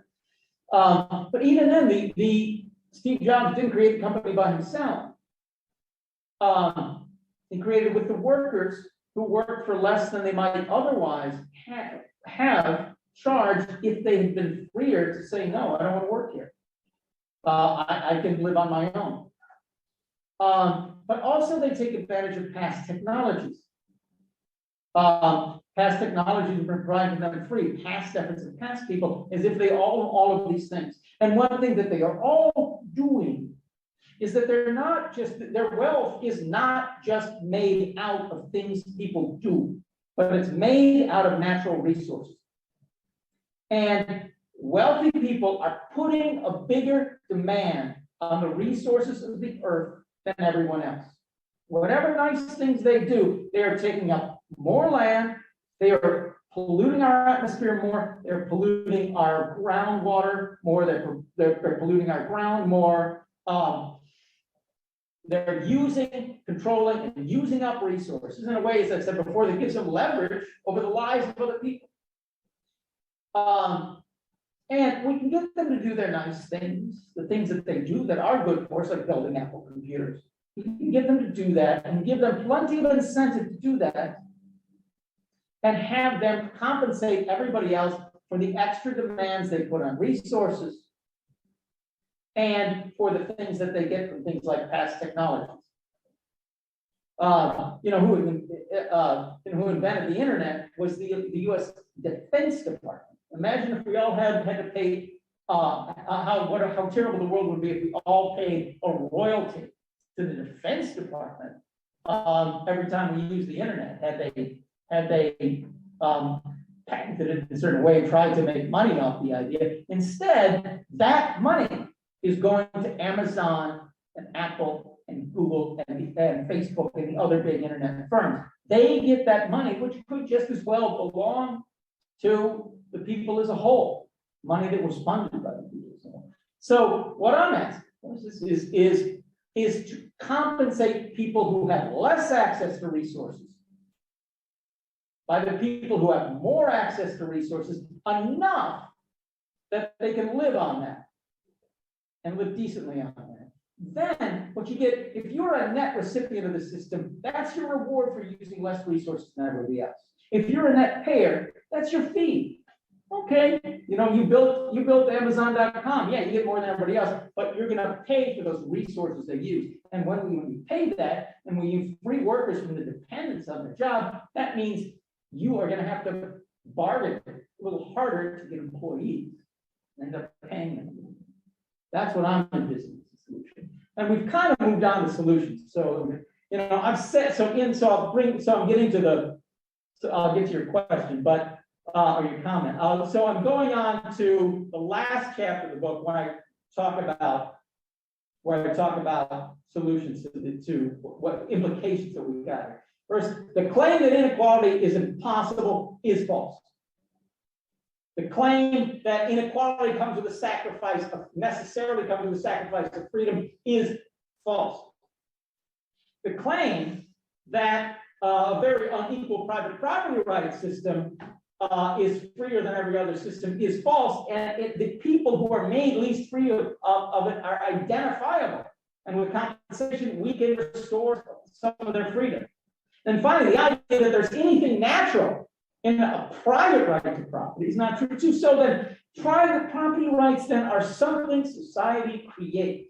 But even then, the Steve Jobs didn't create the company by himself. He created it with the workers who worked for less than they might otherwise have charged if they had been freer to say, no, I don't want to work here. I can live on my own. But also they take advantage of past technologies. Past technologies have been provided to them free. Past efforts of past people, as if they all of these things. And one thing that they are all doing is that their wealth is not just made out of things people do, but it's made out of natural resources. And wealthy people are putting a bigger demand on the resources of the earth than everyone else. Whatever nice things they do, they are taking up more land, they are polluting our atmosphere more, they're polluting our groundwater more, they're polluting our ground more. They're controlling and using up resources in a way, as I said before, that gives them leverage over the lives of other people. And we can get them to do their nice things, the things that they do that are good for us, like building Apple computers. We can get them to do that and give them plenty of incentive to do that, and have them compensate everybody else for the extra demands they put on resources and for the things that they get from things like past technologies. Who invented the internet was the U.S. Defense Department. Imagine if we all had to pay how terrible the world would be if we all paid a royalty to the Defense Department every time we use the internet. Had they patented it in a certain way and tried to make money off the idea. Instead, that money is going to Amazon and Apple and Google and Facebook and the other big internet firms. They get that money, which could just as well belong to the people as a whole, money that was funded by the people as a whole. So what I'm asking is to compensate people who have less access to resources by the people who have more access to resources, enough that they can live on that and live decently on that. Then what you get, if you're a net recipient of the system, that's your reward for using less resources than everybody else. If you're a net payer, that's your fee. Okay, you built Amazon.com. Yeah, you get more than everybody else, but you're going to pay for those resources they use. And when we pay that, and we use free workers from the dependence on their job, that means you are going to have to bargain a little harder to get employees and end up paying them. That's what I'm envisioning as a solution. And we've kind of moved on to solutions. So, I've said, I'm getting to I'll get to your question, but or your comment. So I'm going on to the last chapter of the book when I talk about solutions to what implications that we've got here. First, the claim that inequality is impossible is false. The claim that inequality comes with a sacrifice of necessarily comes with a sacrifice of freedom is false. The claim that a very unequal private property rights system is freer than every other system is false, and the people who are made least free of it are identifiable, and with compensation we can restore some of their freedom. And finally, the idea that there's anything natural in a private right to property is not true too. So that private property rights then are something society creates.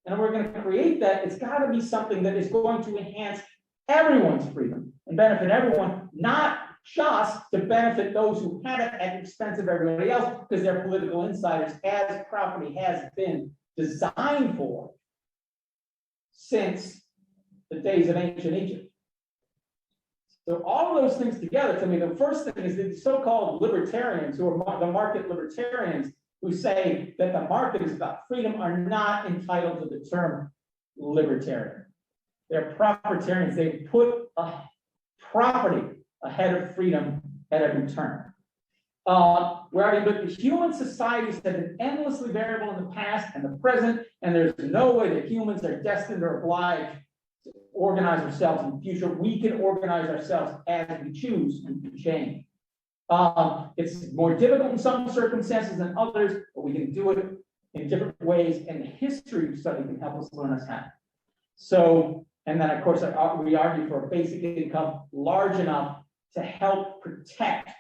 And we're going to create that. It's got to be something that is going to enhance everyone's freedom and benefit everyone, not just to benefit those who have it at the expense of everybody else because they're political insiders, as property has been designed for since the days of ancient Egypt. So all of those things together, to me, the first thing is the so-called libertarians, who are the market libertarians, who say that the market is about freedom, are not entitled to the term libertarian. They're propertarians. They put property ahead of freedom at every turn. But the human societies have been endlessly variable in the past and the present, and there's no way that humans are destined or obliged to organize ourselves in the future. We can organize ourselves as we choose and can change. It's more difficult in some circumstances than others, but we can do it in different ways, and the history of study can help us learn us how. So, and then of course, we argue for a basic income large enough to help protect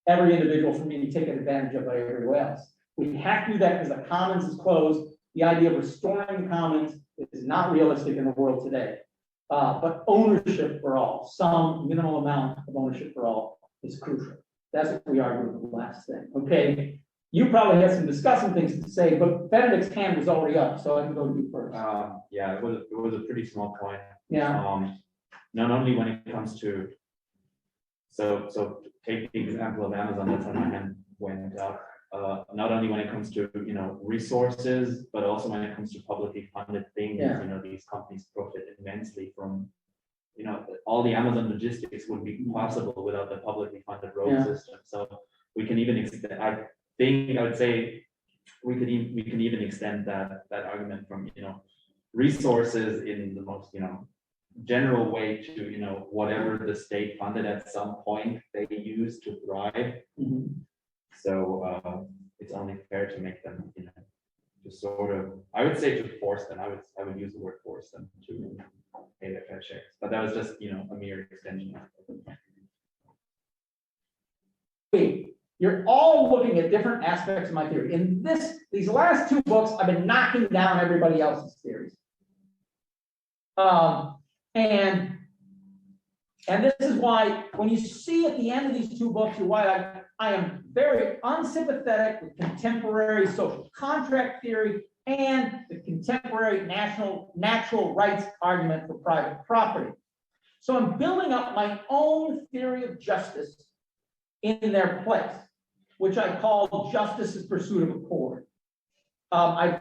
every individual from being taken advantage of by everyone else. We have to do that because the commons is closed. The idea of restoring the commons is not realistic in the world today. But ownership for all, some minimal amount of ownership for all, is crucial. That's what we argue with the last thing. Okay, you probably have some discussing things to say, but Benedict's hand was already up, so I can go to you first. Yeah, it was a pretty small point. Yeah. Not only when it comes to so take the example of Amazon, that's when my hand went up. Not only when it comes to resources, but also when it comes to publicly funded things. Yeah. These companies profit immensely from all the Amazon logistics wouldn't be possible without the publicly funded road system. So we can even extend. I would say we can even extend that argument from resources in the most general way to whatever the state funded at some point they use to thrive. Mm-hmm. So it's only fair to make them to sort of, I would say, to force them. I would use the word force them to pay their fair shares, but that was just a mere extension of it. You're all looking at different aspects of my theory. In these last two books, I've been knocking down everybody else's theories. And this is why, when you see at the end of these two books, why I am very unsympathetic with contemporary social contract theory and the contemporary natural rights argument for private property. So I'm building up my own theory of justice in their place, which I call justice's pursuit of accord. I've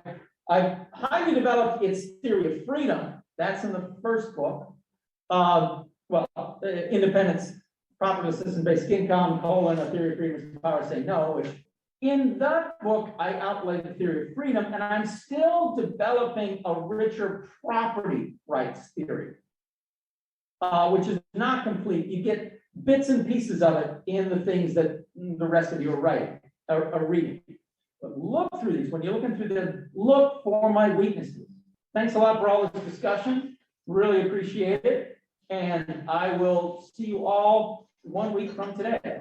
highly developed its theory of freedom. That's in the first book. Independence, property, system-based income, a theory of freedom and power, say no, which in that book, I outlined the theory of freedom, and I'm still developing a richer property rights theory, which is not complete. You get bits and pieces of it in the things that the rest of you are reading. But look through these. When you're looking through them, look for my weaknesses. Thanks a lot for all this discussion. Really appreciate it. And I will see you all 1 week from today.